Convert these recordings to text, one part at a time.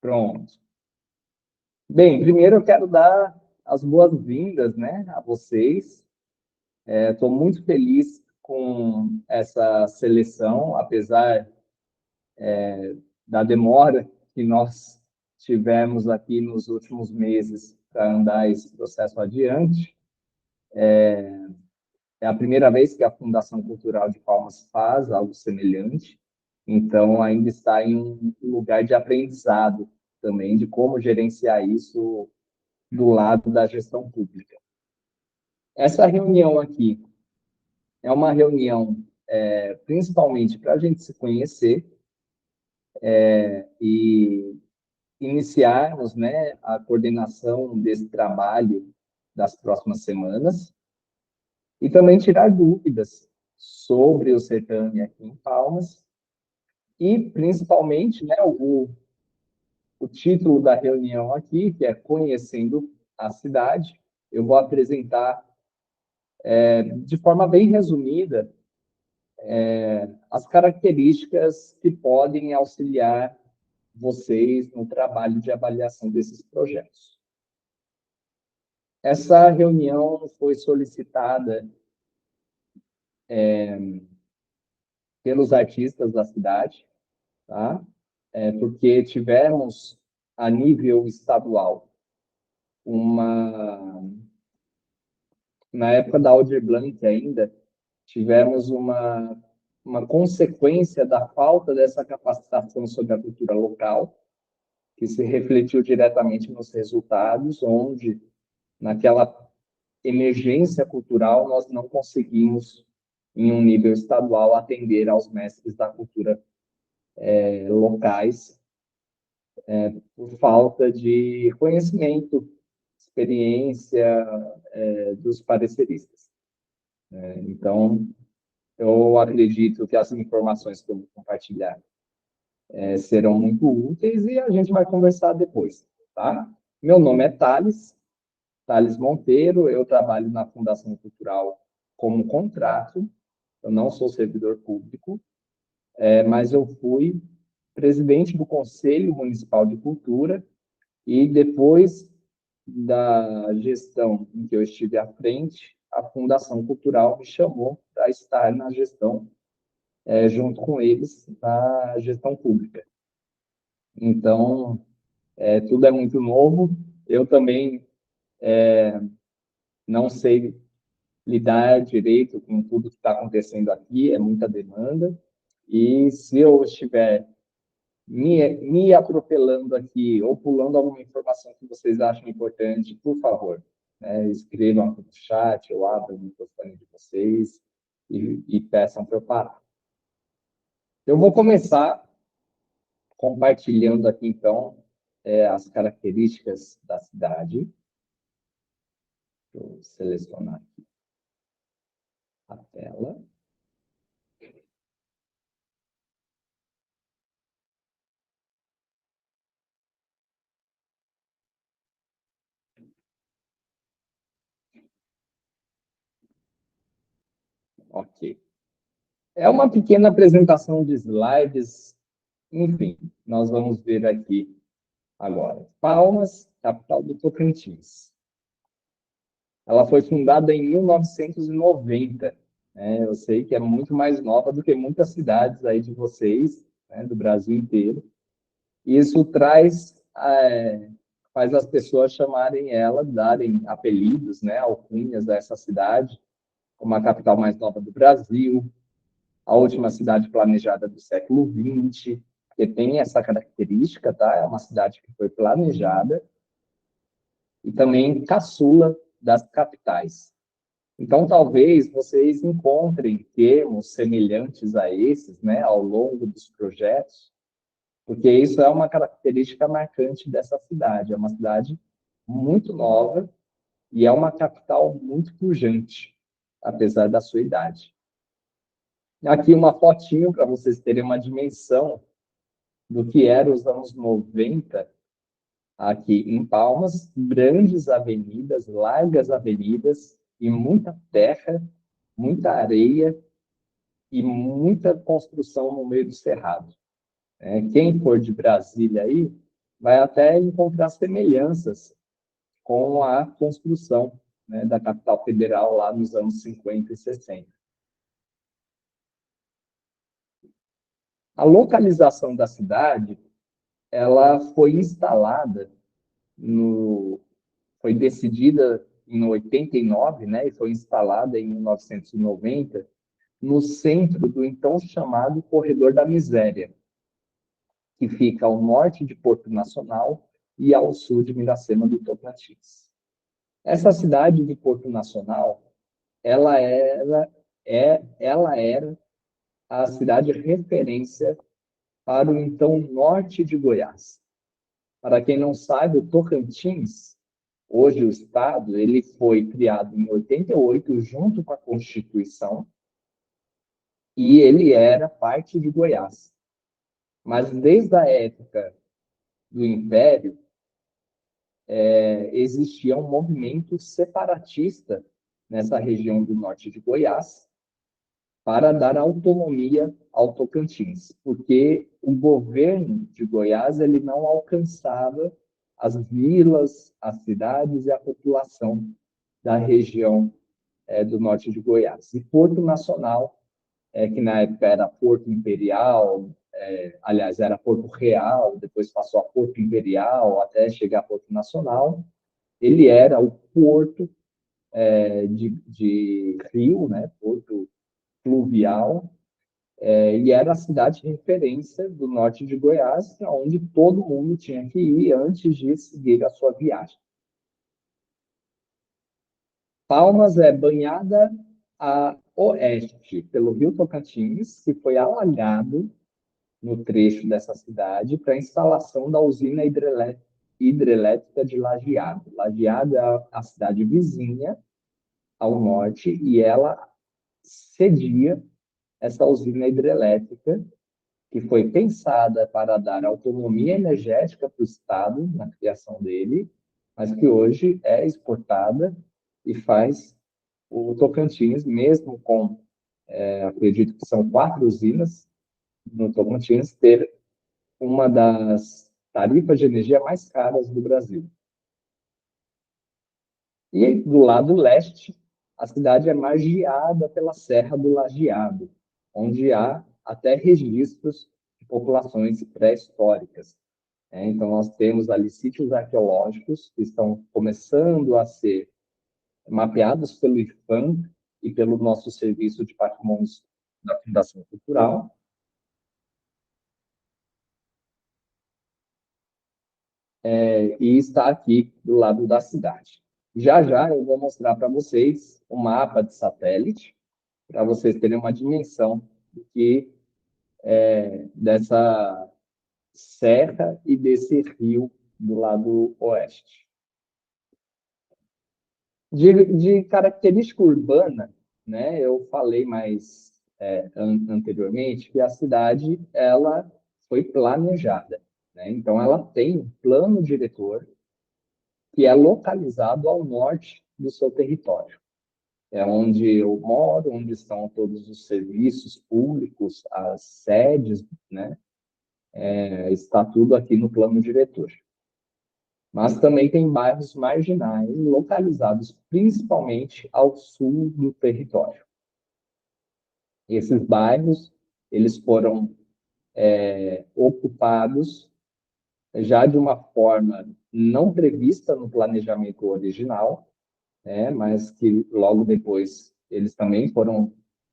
Pronto. Bem, primeiro eu quero dar as boas-vindas, né, a vocês. Estou muito feliz com essa seleção, apesar da demora que nós tivemos aqui nos últimos meses para andar esse processo adiante. É a primeira vez que a Fundação Cultural de Palmas faz algo semelhante, então ainda está em um lugar de aprendizado também, de como gerenciar isso do lado da gestão pública. Essa reunião aqui é uma reunião principalmente para a gente se conhecer e iniciarmos, né, a coordenação desse trabalho das próximas semanas e também tirar dúvidas sobre o certame aqui em Palmas e, principalmente, né, o título da reunião aqui, que é Conhecendo a Cidade. Eu vou apresentar de forma bem resumida as características que podem auxiliar vocês no trabalho de avaliação desses projetos. Essa reunião foi solicitada pelos artistas da cidade, tá? Porque tivemos, a nível estadual, na época da Aldir Blanc ainda, tivemos uma consequência da falta dessa capacitação sobre a cultura local, que se refletiu diretamente nos resultados, onde, naquela emergência cultural, nós não conseguimos, em um nível estadual, atender aos mestres da cultura locais, por falta de conhecimento, experiência dos pareceristas. Então, eu acredito que as informações que eu vou compartilhar serão muito úteis e a gente vai conversar depois, tá? Meu nome é Thales Monteiro, eu trabalho na Fundação Cultural como contrato, eu não sou servidor público, mas eu fui presidente do Conselho Municipal de Cultura e depois da gestão em que eu estive à frente, a Fundação Cultural me chamou para estar na gestão, junto com eles, na gestão pública. Então, tudo é muito novo, eu também não sei lidar direito com tudo que está acontecendo aqui, é muita demanda, e se eu estiver me atropelando aqui ou pulando alguma informação que vocês acham importante, por favor, escrevam aqui no chat, eu abro o microfone de vocês e peçam para eu parar. Eu vou começar compartilhando aqui, então, as características da cidade. Vou selecionar aqui a tela. Ok. É uma pequena apresentação de slides, enfim, nós vamos ver aqui agora. Palmas, capital do Tocantins. Ela foi fundada em 1990. Eu sei que é muito mais nova do que muitas cidades aí de vocês, né, do Brasil inteiro. E isso faz as pessoas chamarem ela, darem apelidos, né, alcunhas a essa cidade, como a capital mais nova do Brasil, a última cidade planejada do século XX, que tem essa característica, tá? É uma cidade que foi planejada, e também caçula das capitais. Então, talvez vocês encontrem termos semelhantes a esses, né, ao longo dos projetos, porque isso é uma característica marcante dessa cidade. É uma cidade muito nova e é uma capital muito pujante, apesar da sua idade. Aqui uma fotinho para vocês terem uma dimensão do que eram os anos 90 aqui em Palmas, grandes avenidas, largas avenidas e muita terra, muita areia e muita construção no meio do cerrado. Quem for de Brasília aí vai até encontrar semelhanças com a construção, né, da capital federal lá nos anos 50 e 60. A localização da cidade, ela foi instalada no, foi decidida em 89, né, e foi instalada em 1990 no centro do então chamado Corredor da Miséria, que fica ao norte de Porto Nacional e ao sul de Miracema do Tocantins. Essa cidade de Porto Nacional, ela era a cidade referência para o então norte de Goiás. Para quem não sabe, o Tocantins, hoje o estado, ele foi criado em 88 junto com a Constituição e ele era parte de Goiás. Mas desde a época do Império, existia um movimento separatista nessa região do norte de Goiás para dar autonomia ao Tocantins, porque o governo de Goiás ele não alcançava as vilas, as cidades e a população da região do norte de Goiás. E Porto Nacional, que na época era Porto Imperial, aliás, era Porto Real, depois passou a Porto Imperial, até chegar a Porto Nacional, ele era o porto de rio, né, porto fluvial, e era a cidade de referência do norte de Goiás, onde todo mundo tinha que ir antes de seguir a sua viagem. Palmas é banhada a oeste pelo Rio Tocantins, que foi alagado no trecho dessa cidade para a instalação da usina hidrelétrica de Lajeado. Lajeado é a cidade vizinha ao norte e ela cedia essa usina hidrelétrica que foi pensada para dar autonomia energética para o Estado na criação dele, mas que hoje é exportada e faz o Tocantins, mesmo com, acredito que são 4 usinas no Tocantins, ter uma das tarifas de energia mais caras do Brasil. E do lado leste, a cidade é margeada pela Serra do Lajeado, onde há até registros de populações pré-históricas. Então, nós temos ali sítios arqueológicos que estão começando a ser mapeados pelo IFAM e pelo nosso Serviço de Patrimônios da Fundação Cultural. E está aqui do lado da cidade. Já já eu vou mostrar para vocês um mapa de satélite, para vocês terem uma dimensão do que dessa serra e desse rio do lado oeste. De característica urbana, né, eu falei mais anteriormente que a cidade ela foi planejada, né? Então ela tem um plano diretor que é localizado ao norte do seu território. É onde eu moro, onde estão todos os serviços públicos, as sedes, né? Está tudo aqui no plano diretor. Mas também tem bairros marginais localizados principalmente ao sul do território. Esses bairros eles foram ocupados já de uma forma não prevista no planejamento original, mas que logo depois eles também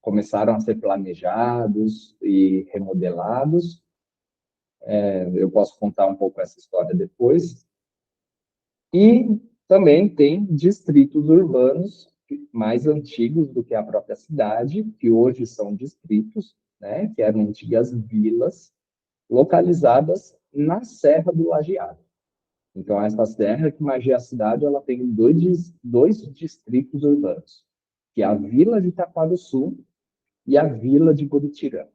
começaram a ser planejados e remodelados. Eu posso contar um pouco essa história depois. E também tem distritos urbanos mais antigos do que a própria cidade, que hoje são distritos, né, que eram antigas vilas, localizadas na Serra do Lajeado. Então, essa serra que margeia a cidade, ela tem dois distritos urbanos, que é a Vila de Itaquaruçu e a Vila de Buritirama.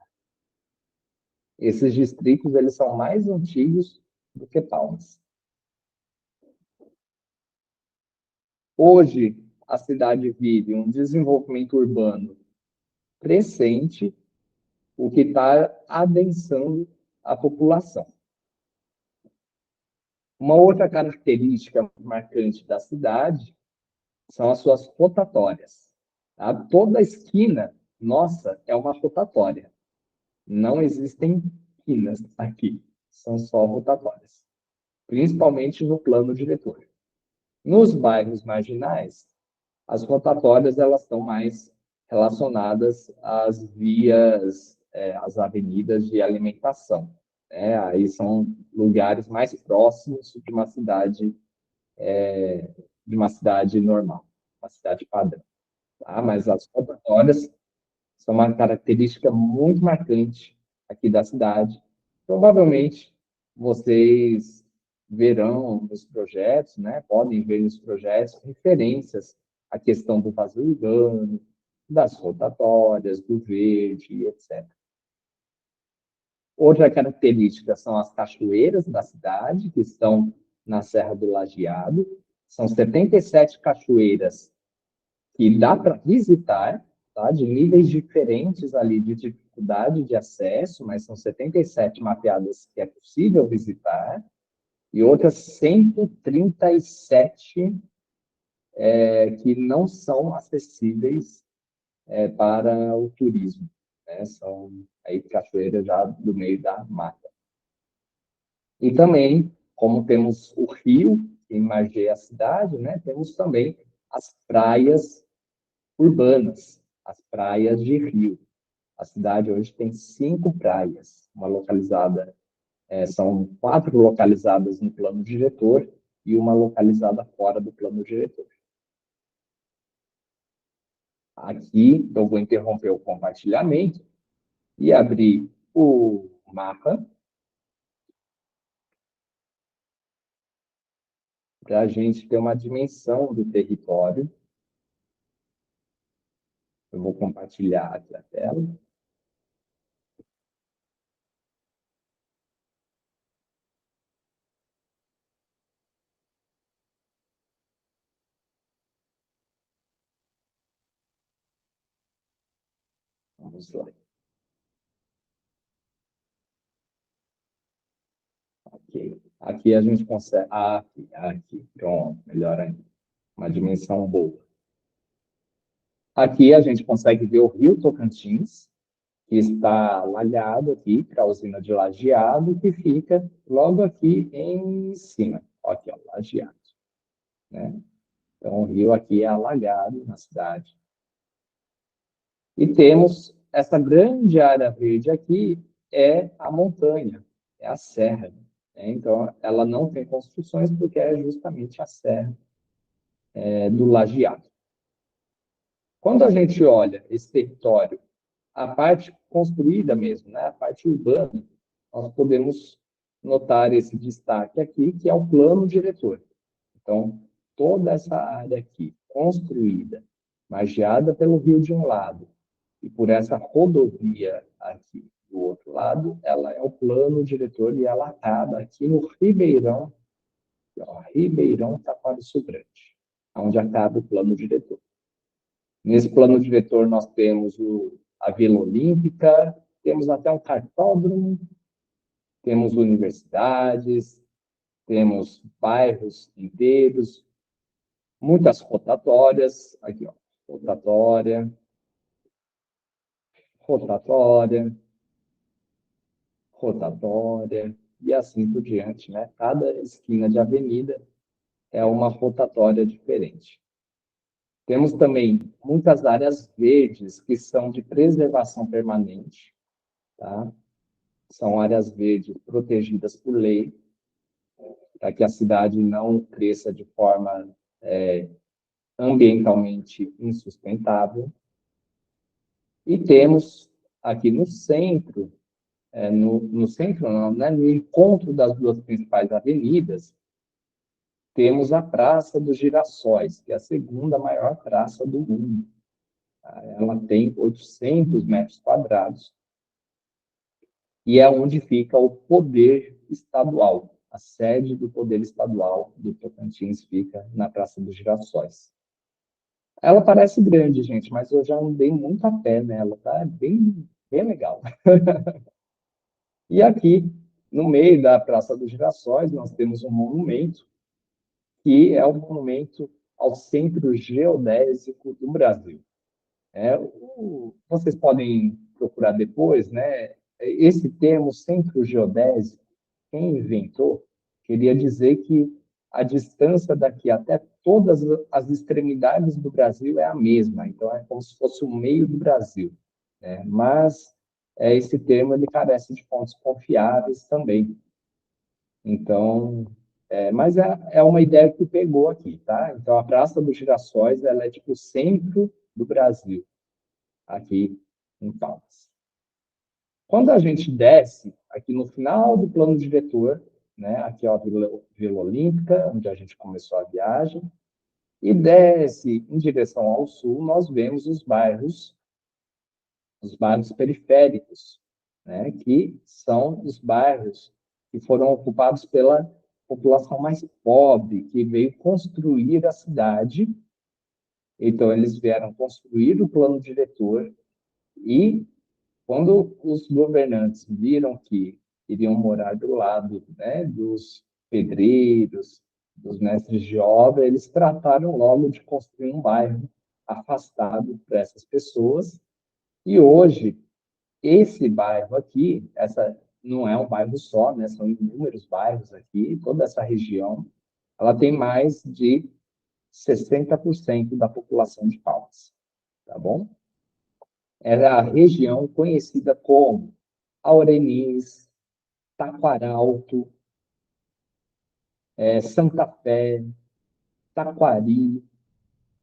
Esses distritos eles são mais antigos do que Palmas. Hoje, a cidade vive um desenvolvimento urbano crescente, o que está adensando a população. Uma outra característica marcante da cidade são as suas rotatórias. Tá? Toda esquina, nossa, é uma rotatória. Não existem esquinas aqui, são só rotatórias, principalmente no plano diretor. Nos bairros marginais, as rotatórias elas estão mais relacionadas às vias, às avenidas de alimentação. Né? Aí são lugares mais próximos de uma cidade normal, uma cidade padrão. Tá? Mas as rotatórias são uma característica muito marcante aqui da cidade. Provavelmente vocês verão nos projetos, né? Podem ver nos projetos referências à questão do vazio urbano, das rotatórias, do verde, etc. Outra característica são as cachoeiras da cidade, que estão na Serra do Lajeado. São 77 cachoeiras que dá para visitar, tá? De níveis diferentes ali de dificuldade de acesso, mas são 77 mapeadas que é possível visitar, e outras 137 que não são acessíveis para o turismo. Né? São aí cachoeiras já do meio da mata. E também, como temos o rio, que margeia a cidade, né? Temos também as praias urbanas, as praias de rio. A cidade hoje tem 5 praias, são 4 localizadas no plano diretor e uma localizada fora do plano diretor. Aqui eu vou interromper o compartilhamento e abrir o mapa para a gente ter uma dimensão do território. Eu vou compartilhar aqui a tela. Vamos lá. Ok. Aqui a gente consegue. Aqui. Pronto, melhor ainda. Uma dimensão boa. Aqui a gente consegue ver o Rio Tocantins, que está alagado aqui para a usina de Lajeado, que fica logo aqui em cima. Aqui, ó, Lajeado. Né? Então, o rio aqui é alagado na cidade. E temos essa grande área verde aqui, é a montanha, é a serra. Né? Então, ela não tem construções porque é justamente a serra do Lajeado. Quando a gente olha esse território, a parte construída mesmo, né, a parte urbana, nós podemos notar esse destaque aqui, que é o plano diretor. Então, toda essa área aqui, construída, margeada pelo rio de um lado, e por essa rodovia aqui do outro lado, ela é o plano diretor e ela acaba aqui no Ribeirão, ó, Ribeirão Taquarussu Grande, onde acaba o plano diretor. Nesse plano diretor, nós temos a Vila Olímpica, temos até um cartódromo, temos universidades, temos bairros inteiros, muitas rotatórias, aqui, ó, rotatória, rotatória, rotatória, e assim por diante, né? Cada esquina de avenida é uma rotatória diferente. Temos também muitas áreas verdes que são de preservação permanente, tá? São áreas verdes protegidas por lei, para que a cidade não cresça de forma ambientalmente insustentável. E temos aqui no centro, no centro não, né? No encontro das duas principais avenidas, temos a Praça dos Girassóis, que é a segunda maior praça do mundo. Ela tem 800 metros quadrados e é onde fica o poder estadual. A sede do poder estadual do Tocantins fica na Praça dos Girassóis. Ela parece grande, gente, mas eu já andei muito a pé nela, tá? É bem, bem legal. E aqui no meio da Praça dos Girassóis, nós temos um monumento, que é o monumento ao Centro Geodésico do Brasil. Vocês podem procurar depois, né? Esse termo centro geodésico, quem inventou, queria dizer que a distância daqui até todas as extremidades do Brasil é a mesma, então é como se fosse o meio do Brasil, né? Mas esse termo ele carece de fontes confiáveis também. Então, mas é uma ideia que pegou aqui, tá? Então, a Praça dos Girassóis, ela é tipo o centro do Brasil, aqui em Palmas. Quando a gente desce, aqui no final do plano diretor, né, aqui é a Vila Olímpica, onde a gente começou a viagem, e desce em direção ao sul, nós vemos os bairros periféricos, né, que são os bairros que foram ocupados pela população mais pobre, que veio construir a cidade. Então, eles vieram construir o plano diretor e quando os governantes viram que iriam morar do lado, né, dos pedreiros, dos mestres de obra, eles trataram logo de construir um bairro afastado para essas pessoas. E hoje, esse bairro aqui, essa não é um bairro só, né, são inúmeros bairros aqui, toda essa região, ela tem mais de 60% da população de Palmas, tá bom? Era a região conhecida como Aureniz, Taquaralto, Santa Fé, Taquari,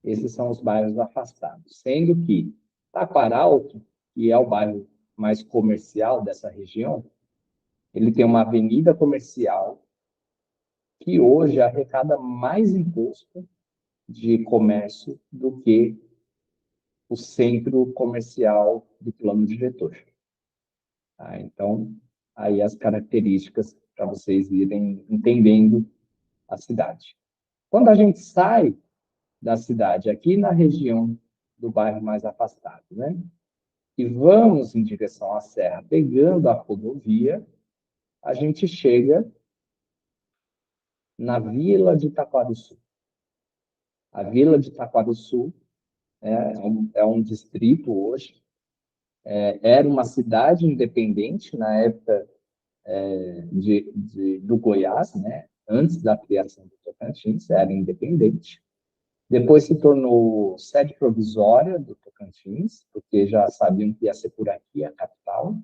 esses são os bairros afastados. Sendo que Taquaralto, que é o bairro mais comercial dessa região, ele tem uma avenida comercial que hoje arrecada mais imposto de comércio do que o centro comercial do plano diretor. Tá? Então, aí as características para vocês irem entendendo a cidade. Quando a gente sai da cidade, aqui na região do bairro mais afastado, né? E vamos em direção à serra, pegando a rodovia, a gente chega na Vila de Taquarussu. A Vila de Taquarussu é um distrito hoje, era uma cidade independente na época do Goiás, né? Antes da criação do Tocantins, era independente. Depois se tornou sede provisória do Tocantins, porque já sabiam que ia ser por aqui a capital,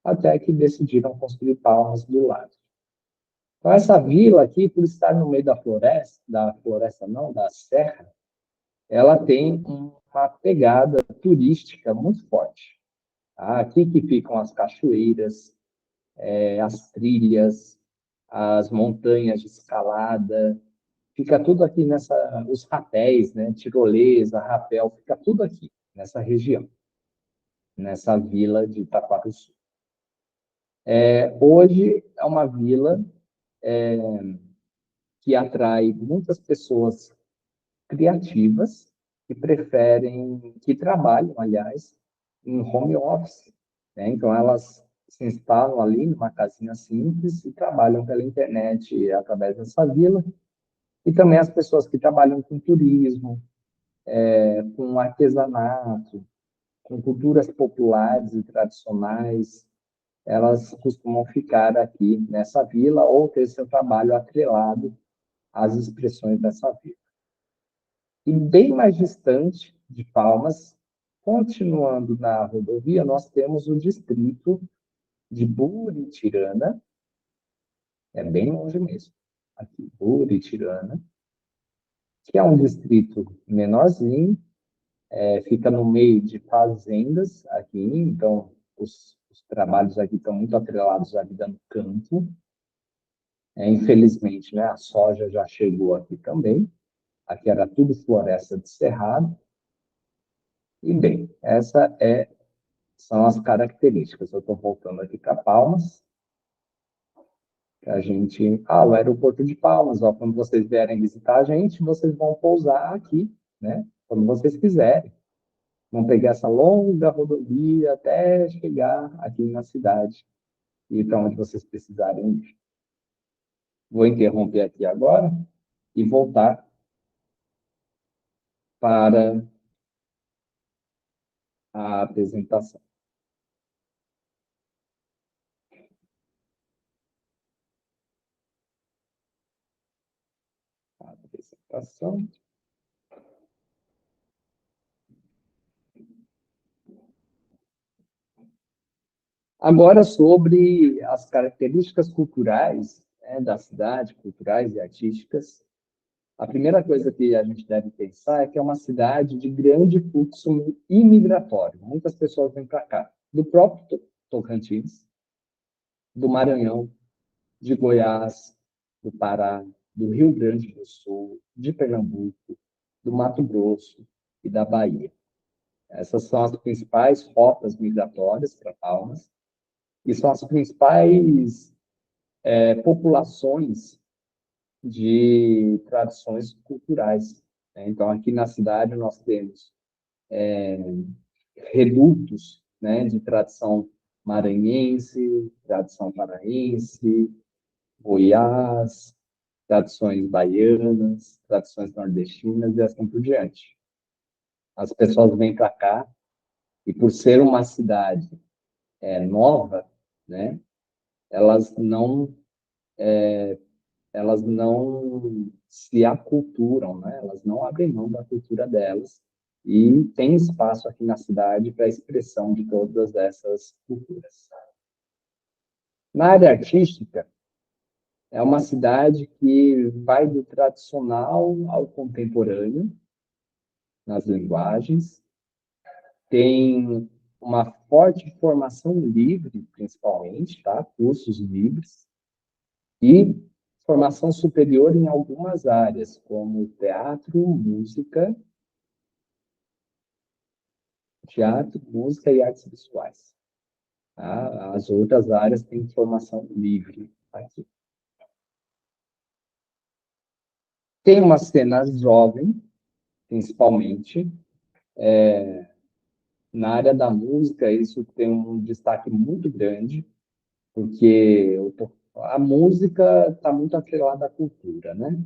até que decidiram construir Palmas do lado. Então, essa vila aqui, por estar no meio da floresta não, da serra, ela tem uma pegada turística muito forte. Tá? Aqui que ficam as cachoeiras, as trilhas, as montanhas de escalada, fica tudo aqui os rapéis, né? Tirolesa, rapel, fica tudo aqui, nessa região, nessa vila de Itaquaquecetuba. Hoje é uma vila que atrai muitas pessoas criativas que trabalham, aliás, em home office, né? Então, elas se instalam ali numa casinha simples e trabalham pela internet através dessa vila. E também as pessoas que trabalham com turismo, com artesanato, com culturas populares e tradicionais, elas costumam ficar aqui nessa vila ou ter seu trabalho atrelado às expressões dessa vila. E bem mais distante de Palmas, continuando na rodovia, nós temos o distrito de Buritirana, é bem longe mesmo, aqui, Buritirana, que é um distrito menorzinho, fica no meio de fazendas aqui, então os trabalhos aqui estão muito atrelados à vida no campo. Infelizmente, né, a soja já chegou aqui também, aqui era tudo floresta de cerrado. E bem, são as características. Eu estou voltando aqui para Palmas, o aeroporto de Palmas, ó, quando vocês vierem visitar a gente, vocês vão pousar aqui, né? Quando vocês quiserem. Vão pegar essa longa rodovia até chegar aqui na cidade e para onde vocês precisarem ir. Vou interromper aqui agora e voltar para a apresentação. Apresentação. Agora, sobre as características culturais, né, da cidade, culturais e artísticas, a primeira coisa que a gente deve pensar é que é uma cidade de grande fluxo imigratório. Muitas pessoas vêm para cá, do próprio Tocantins, do Maranhão, de Goiás, do Pará, do Rio Grande do Sul, de Pernambuco, do Mato Grosso e da Bahia. Essas são as principais rotas migratórias para Palmas e são as principais populações de tradições culturais. Né? Então, aqui na cidade, nós temos redutos, né, de tradição maranhense, tradição paraense, Goiás, tradições baianas, tradições nordestinas e assim por diante. As pessoas vêm para cá e, por ser uma cidade nova, né, elas não elas não se aculturam, né? Elas não abrem mão da cultura delas e tem espaço aqui na cidade para a expressão de todas essas culturas. Na área artística, é uma cidade que vai do tradicional ao contemporâneo nas linguagens, tem uma forte formação livre, principalmente, tá? Cursos livres, e formação superior em algumas áreas, como teatro, música e artes visuais. Tá? As outras áreas têm formação livre aqui. Tem uma cena jovem, principalmente, na área da música, isso tem um destaque muito grande, porque a música está muito atrelada à cultura, né?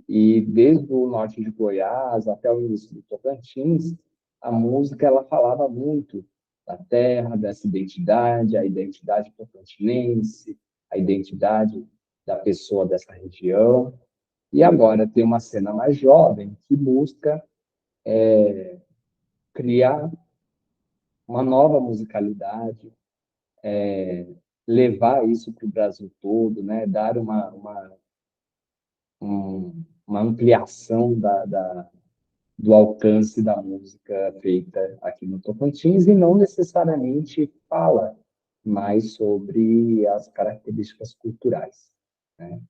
E desde o norte de Goiás até o início do Tocantins, a música ela falava muito da terra, dessa identidade, a identidade tocantinense, a identidade da pessoa dessa região. E agora tem uma cena mais jovem que busca criar uma nova musicalidade, levar isso para o Brasil todo, né? Dar uma ampliação do alcance da música feita aqui no Tocantins e não necessariamente fala mais sobre as características culturais. Né?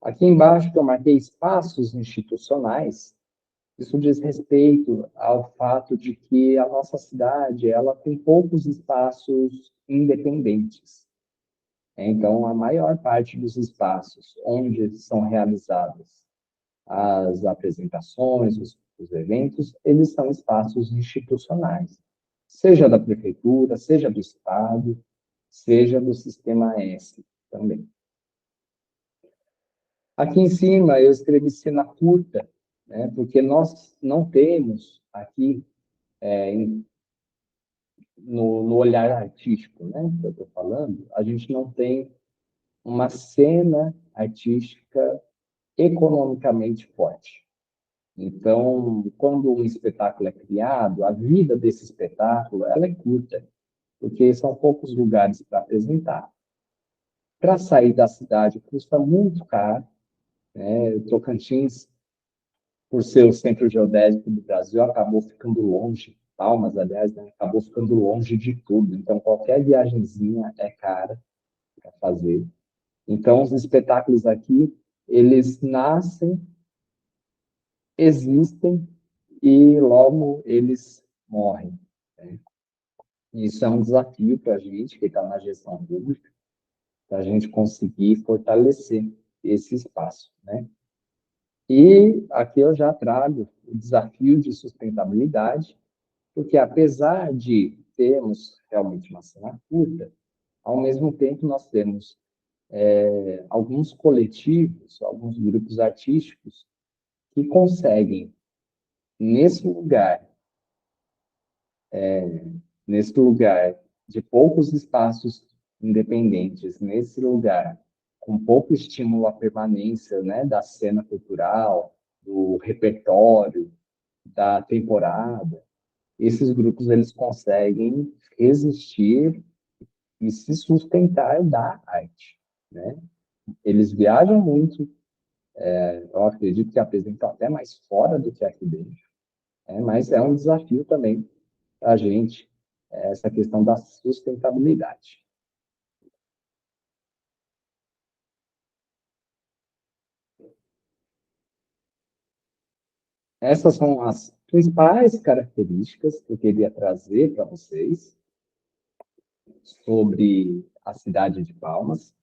Aqui embaixo eu marquei espaços institucionais. Isso diz respeito ao fato de que a nossa cidade ela tem poucos espaços independentes. Então, a maior parte dos espaços onde são realizadas as apresentações, os eventos, eles são espaços institucionais, seja da prefeitura, seja do Estado, seja do Sistema S também. Aqui em cima eu escrevi cena curta, né, porque nós não temos aqui, no olhar artístico, né, que eu estou falando, a gente não tem uma cena artística economicamente forte. Então, quando um espetáculo é criado, a vida desse espetáculo ela é curta, porque são poucos lugares para apresentar. Para sair da cidade custa muito caro, né? Tocantins, por ser o centro geodésico do Brasil, acabou ficando longe, Palmas, aliás, né? Acabou ficando longe de tudo. Então, qualquer viagemzinha é cara para fazer. Então, os espetáculos aqui, eles nascem, existem e logo eles morrem. Né? Isso é um desafio para a gente, que está na gestão pública, para a gente conseguir fortalecer esse espaço. Né? E aqui eu já trago o desafio de sustentabilidade, porque apesar de termos realmente uma cena curta, Ao mesmo tempo, nós temos alguns coletivos, alguns grupos artísticos que conseguem, nesse lugar, nesse lugar de poucos espaços independentes, nesse lugar com pouco estímulo à permanência, né, da cena cultural, do repertório, da temporada, esses grupos eles conseguem resistir e se sustentar da arte, né? Eles viajam muito, eu acredito que apresentam até mais fora do que aqui dentro, mas é um desafio também para a gente, essa questão da sustentabilidade. Essas são as principais características que eu queria trazer para vocês sobre a cidade de Palmas.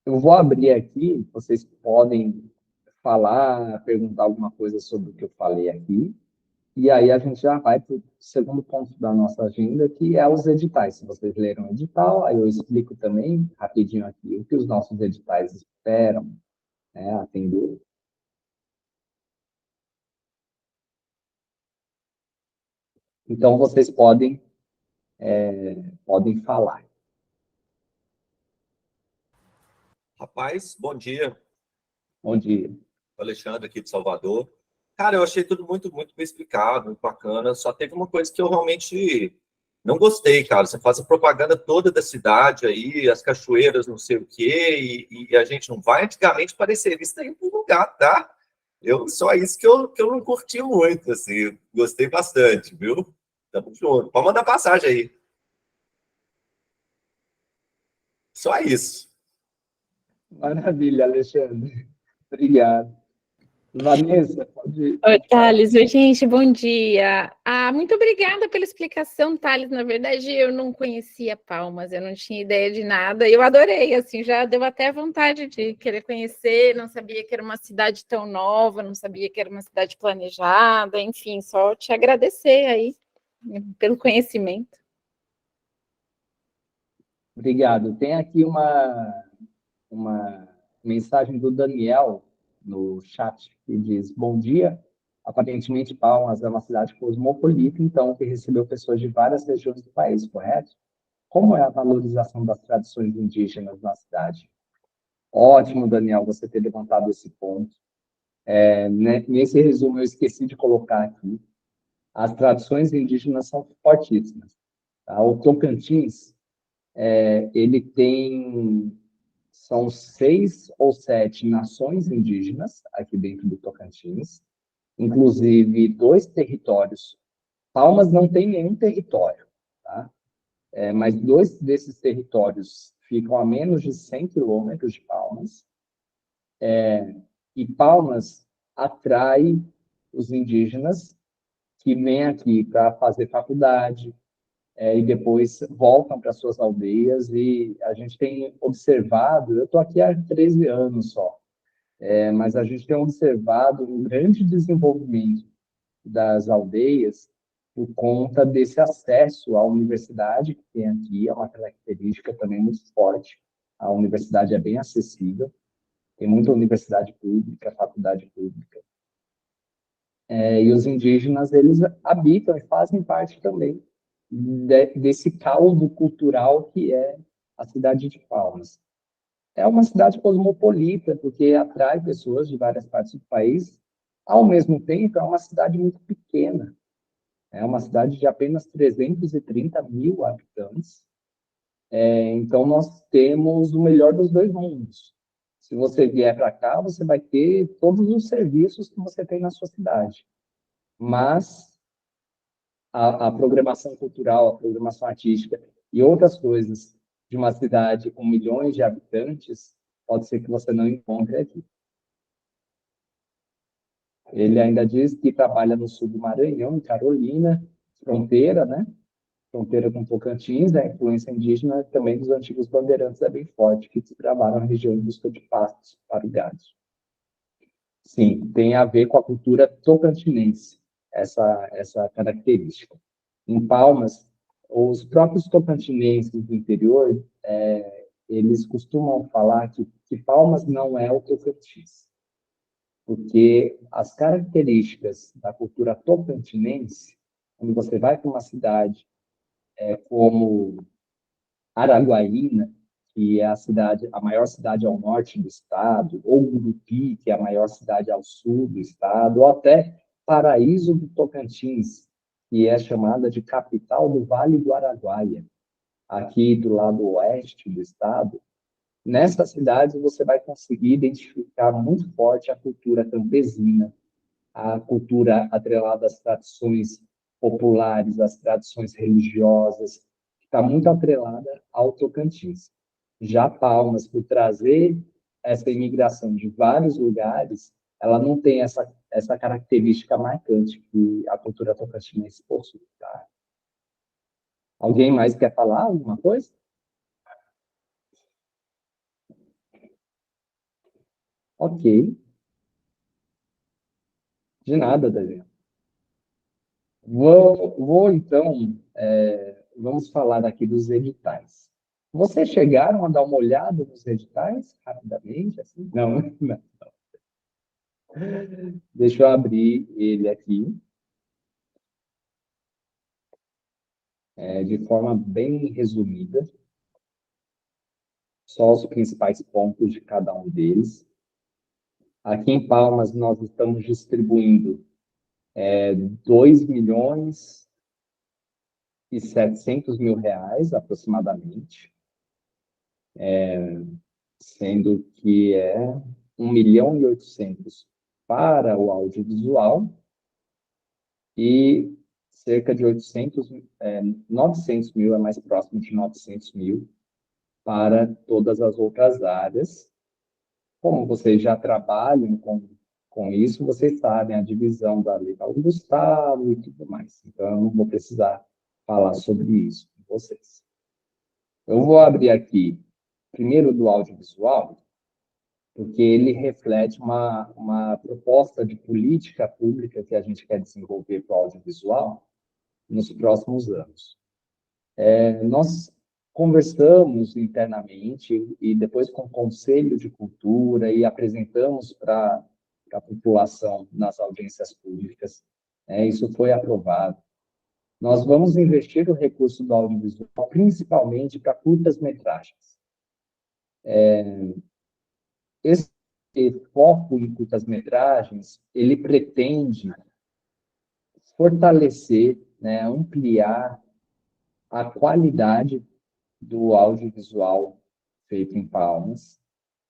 Eu vou abrir aqui, vocês podem falar, perguntar alguma coisa sobre o que eu falei aqui, e aí a gente já vai para o segundo ponto da nossa agenda, que é os editais. Se vocês leram o edital, aí eu explico também, rapidinho aqui, o que os nossos editais esperam, né, atender. Então, vocês podem falar. Rapaz, bom dia. Bom dia. Alexandre aqui de Salvador. Cara, eu achei tudo muito, muito bem explicado, muito bacana. Só teve uma coisa que eu realmente não gostei, cara. Você faz a propaganda toda da cidade aí, as cachoeiras, não sei o quê, e a gente não vai. Antigamente parecia isso aí em lugar, tá? Só isso que eu não curti muito, assim. Gostei bastante, viu? Tamo junto. Pode mandar passagem aí. Só isso. Maravilha, Alexandre. Obrigado. Vanessa, Oi, pode falar. Thales. Oi, gente, bom dia. Muito obrigada pela explicação, Thales. Na verdade, eu não conhecia Palmas, eu não tinha ideia de nada. Eu adorei, assim, já deu até vontade de querer conhecer. Não sabia que era uma cidade tão nova, não sabia que era uma cidade planejada. Enfim, só te agradecer aí pelo conhecimento. Obrigado. Tem aqui uma mensagem do Daniel no chat que diz: Bom dia. Aparentemente, Palmas é uma cidade cosmopolita, então, que recebeu pessoas de várias regiões do país, correto? Como é a valorização das tradições indígenas na cidade? Ótimo, Daniel, você ter levantado esse ponto. Nesse resumo, eu esqueci de colocar aqui. As tradições indígenas são fortíssimas. Tá? O Tocantins, ele tem, são 6 ou 7 nações indígenas aqui dentro do Tocantins, inclusive 2 territórios. Palmas não tem nenhum território, tá? Mas 2 desses territórios ficam a menos de 100 quilômetros de Palmas, e Palmas atrai os indígenas que vêm aqui para fazer faculdade, e depois voltam para suas aldeias, e a gente tem observado, eu estou aqui há 13 anos só, mas a gente tem observado um grande desenvolvimento das aldeias por conta desse acesso à universidade que tem aqui, é uma característica também muito forte. A universidade é bem acessível, tem muita universidade pública, faculdade pública. E os indígenas, eles habitam e fazem parte também desse caldo cultural que é a cidade de Palmas. É uma cidade cosmopolita, porque atrai pessoas de várias partes do país. Ao mesmo tempo, é uma cidade muito pequena. É uma cidade de apenas 330 mil habitantes. Então, nós temos o melhor dos dois mundos. Se você vier para cá, você vai ter todos os serviços que você tem na sua cidade. Mas a programação cultural, a programação artística e outras coisas de uma cidade com milhões de habitantes, pode ser que você não encontre aqui. Ele ainda diz que trabalha no sul do Maranhão, em Carolina, fronteira, né? Fronteira com Tocantins, a influência indígena também dos antigos bandeirantes é bem forte, que desbravaram a região em busca de pastos para o gado. Sim, tem a ver com a cultura tocantinense, essa característica. Em Palmas, os próprios tocantinenses do interior, eles costumam falar que Palmas não é o Tocantins, porque as características da cultura tocantinense, quando você vai para uma cidade como Araguaína, que é a maior cidade ao norte do estado, ou Gurupi, que é a maior cidade ao sul do estado, ou até Paraíso do Tocantins, que é chamada de capital do Vale do Araguaia, aqui do lado oeste do estado. Nessas cidades você vai conseguir identificar muito forte a cultura campesina, a cultura atrelada às tradições populares, às tradições religiosas, que está muito atrelada ao Tocantins. Já Palmas, por trazer essa imigração de vários lugares, ela não tem essa característica marcante que a cultura tocantinense possui. Tá? Alguém mais quer falar alguma coisa? Ok. De nada, Daniel. Então, vamos falar aqui dos editais. Vocês chegaram a dar uma olhada nos editais, rapidamente? Assim? Não, não. Deixa eu abrir ele aqui, de forma bem resumida, só os principais pontos de cada um deles. Aqui em Palmas, nós estamos distribuindo 2.700.000 reais, aproximadamente, sendo que 1.800.000 para o audiovisual e cerca de 900 mil, é mais próximo de 900 mil, para todas as outras áreas. Como vocês já trabalham com isso, vocês sabem a divisão da Lei Paulo Gustavo e tudo mais. Então, eu não vou precisar falar sobre isso com vocês. Eu vou abrir aqui, primeiro do audiovisual, porque ele reflete uma proposta de política pública que a gente quer desenvolver para o audiovisual nos próximos anos. Nós conversamos internamente e depois com o Conselho de Cultura e apresentamos para a população nas audiências públicas. Isso foi aprovado. Nós vamos investir o recurso do audiovisual principalmente para curtas-metragens. Esse foco em curtas-metragens, ele pretende fortalecer, ampliar a qualidade do audiovisual feito em Palmas,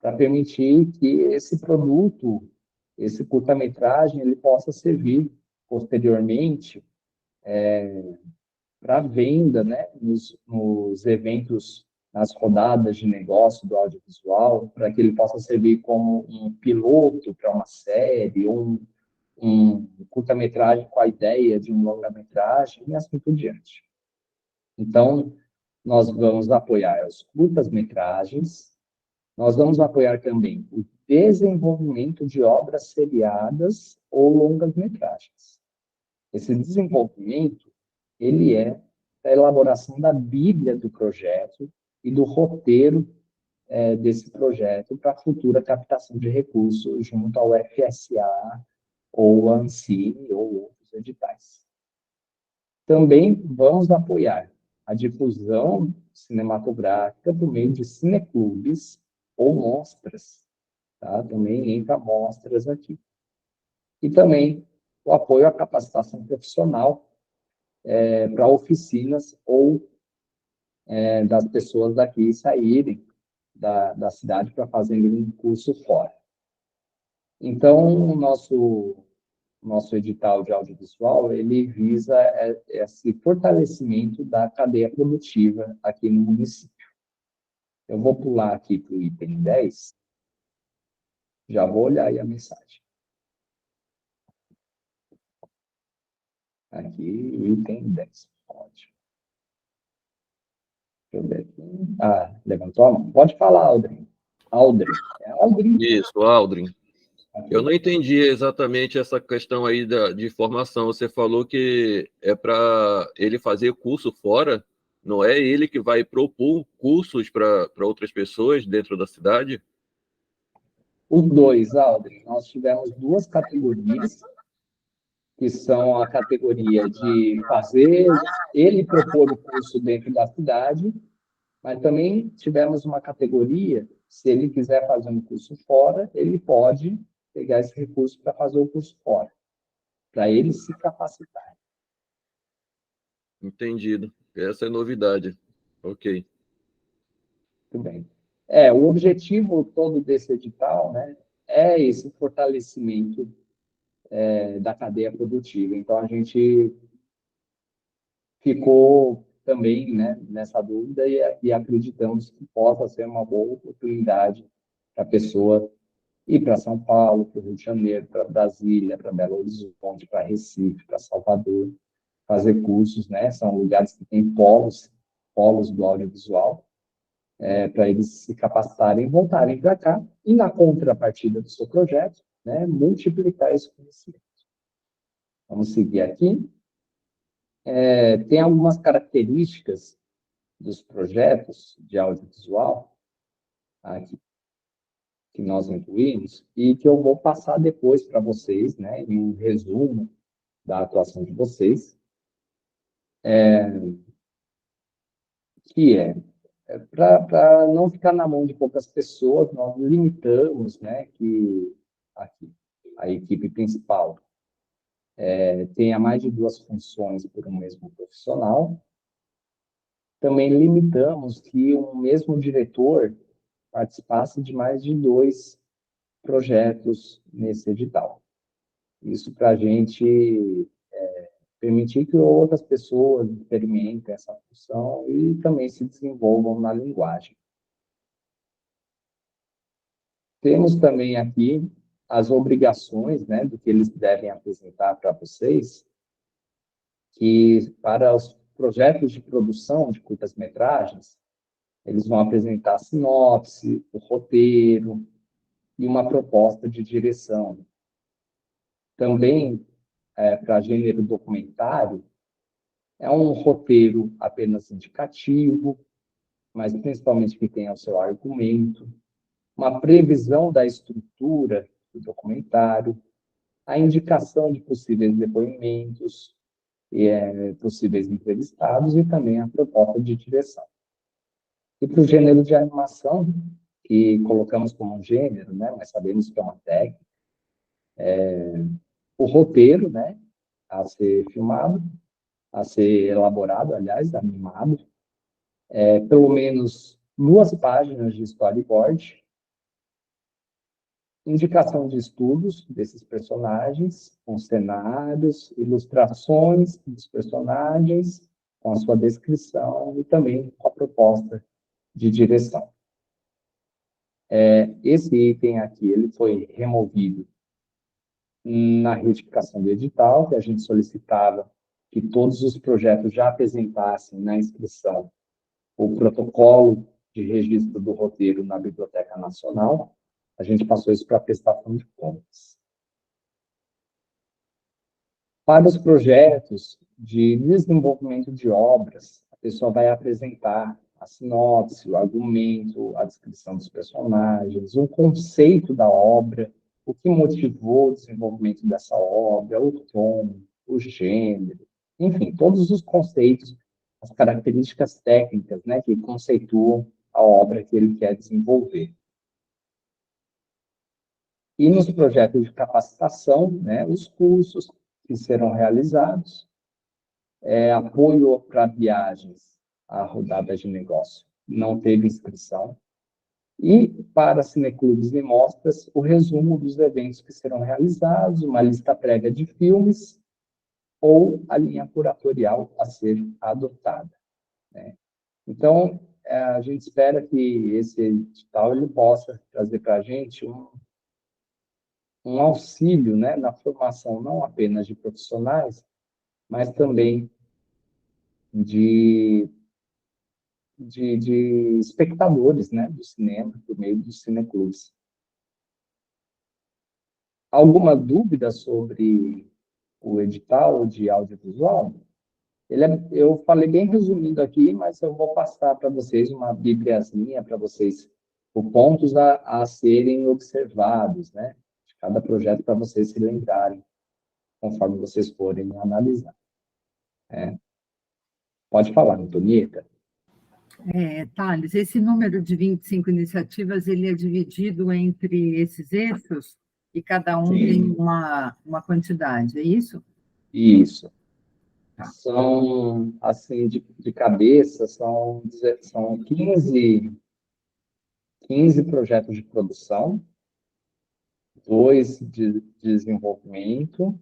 para permitir que esse produto, esse curta-metragem, ele possa servir posteriormente para venda, nos eventos, nas rodadas de negócio do audiovisual, para que ele possa servir como um piloto para uma série, ou um curta-metragem com a ideia de um longa-metragem, e assim por diante. Então, nós vamos apoiar os curtas-metragens, nós vamos apoiar também o desenvolvimento de obras seriadas ou longas-metragens. Esse desenvolvimento, ele é a elaboração da bíblia do projeto e do roteiro desse projeto para a futura captação de recursos junto ao FSA ou a Ancine ou outros editais. Também vamos apoiar a difusão cinematográfica por meio de cineclubes ou mostras, tá? Também entra mostras aqui. E também o apoio à capacitação profissional para oficinas ou das pessoas daqui saírem da cidade para fazerem um curso fora. Então, o nosso edital de audiovisual, ele visa esse fortalecimento da cadeia produtiva aqui no município. Eu vou pular aqui para o item 10, já vou olhar aí a mensagem. Aqui, o item 10, ótimo. Deixa eu ver aqui. Levantou a mão. Pode falar, Aldrin. Aldrin. Isso, Aldrin. Eu não entendi exatamente essa questão aí de formação. Você falou que é para ele fazer curso fora, não é ele que vai propor cursos para outras pessoas dentro da cidade? Os dois, Aldrin, nós tivemos duas categorias, que são a categoria de fazer ele propor o curso dentro da cidade, mas também tivemos uma categoria, se ele quiser fazer um curso fora, ele pode pegar esse recurso para fazer o curso fora, para ele se capacitar. Entendido. Essa é novidade. Ok. Muito bem. O objetivo todo desse edital, né, é esse fortalecimento da cadeia produtiva. Então, a gente ficou também, né, nessa dúvida e acreditamos que possa ser uma boa oportunidade para a pessoa ir para São Paulo, para o Rio de Janeiro, para Brasília, para Belo Horizonte, para Recife, para Salvador, fazer cursos, né? São lugares que têm polos do audiovisual, para eles se capacitarem e voltarem para cá e, na contrapartida do seu projeto, né, multiplicar esse conhecimento. Vamos seguir aqui. Tem algumas características dos projetos de audiovisual aqui, que nós incluímos e que eu vou passar depois para vocês, né, em um resumo da atuação de vocês, que para não ficar na mão de poucas pessoas, nós limitamos, né, que aqui, a equipe principal tenha mais de 2 funções por um mesmo profissional. Também limitamos que um mesmo diretor participasse de mais de 2 projetos nesse edital. Isso para a gente permitir que outras pessoas experimentem essa função e também se desenvolvam na linguagem. Temos também aqui as obrigações, né, do que eles devem apresentar para vocês, que para os projetos de produção de curtas-metragens, eles vão apresentar a sinopse, o roteiro e uma proposta de direção. Também, para gênero documentário, é um roteiro apenas indicativo, mas principalmente que tenha o seu argumento, uma previsão da estrutura do documentário, a indicação de possíveis depoimentos, possíveis entrevistados e também a proposta de direção. E para o gênero de animação, que colocamos como um gênero, né, mas sabemos que é uma técnica, o roteiro, né, a ser filmado, a ser elaborado, aliás, animado, pelo menos 2 páginas de storyboard, indicação de estudos desses personagens, com cenários, ilustrações dos personagens, com a sua descrição e também com a proposta de direção. Esse item aqui ele foi removido na retificação do edital, que a gente solicitava que todos os projetos já apresentassem na inscrição o protocolo de registro do roteiro na Biblioteca Nacional. A gente passou isso para a prestação de contas. Para os projetos de desenvolvimento de obras, a pessoa vai apresentar a sinopse, o argumento, a descrição dos personagens, o conceito da obra, o que motivou o desenvolvimento dessa obra, o tom, o gênero, enfim, todos os conceitos, as características técnicas, né, que conceituam a obra que ele quer desenvolver. E nos projetos de capacitação, né, os cursos que serão realizados, apoio para viagens a rodadas de negócio, não teve inscrição. E para cineclubes e mostras, o resumo dos eventos que serão realizados, uma lista prévia de filmes ou a linha curatorial a ser adotada, né? Então, a gente espera que esse edital ele possa trazer para a gente um auxílio, né, na formação não apenas de profissionais, mas também de espectadores, né, do cinema, por meio dos cineclubes. Alguma dúvida sobre o edital de audiovisual? Eu falei bem resumido aqui, mas eu vou passar para vocês uma bibliazinha para vocês, por pontos a serem observados, né? De cada projeto para vocês se lembrarem, conforme vocês forem analisar. Pode falar, Antonieta. Thales, esse número de 25 iniciativas, ele é dividido entre esses eixos e cada um tem uma quantidade, é isso? Isso. São, assim, de cabeça, são 15 projetos de produção, 2 de desenvolvimento,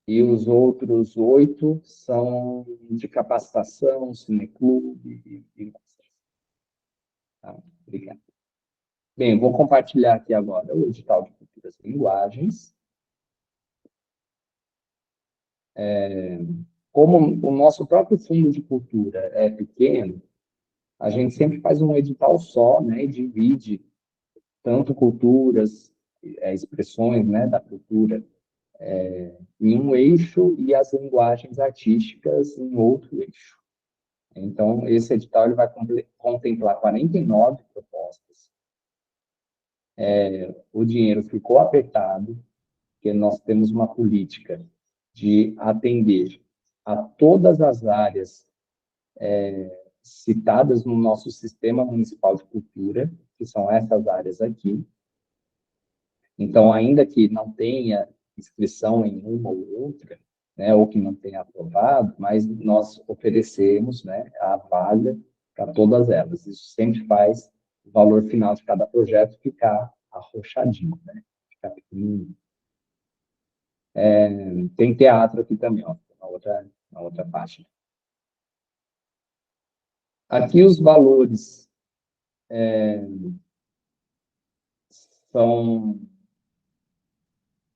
e os outros 8 são de capacitação, cineclube e tá? Obrigado. Bem, vou compartilhar aqui agora o edital de culturas e linguagens. Como o nosso próprio fundo de cultura é pequeno, a gente sempre faz um edital só, né, e divide tanto culturas, expressões, né, da cultura em um eixo e as linguagens artísticas em outro eixo. Então, esse edital ele vai contemplar 49 propostas. O dinheiro ficou apertado, porque nós temos uma política de atender a todas as áreas citadas no nosso Sistema Municipal de Cultura, que são essas áreas aqui. Então, ainda que não tenha inscrição em uma ou outra, né, ou que não tenha aprovado, mas nós oferecemos, né, a vaga para todas elas. Isso sempre faz o valor final de cada projeto ficar arrochadinho, né, ficar pequenininho. Tem teatro aqui também, ó, na outra página. Aqui os valores são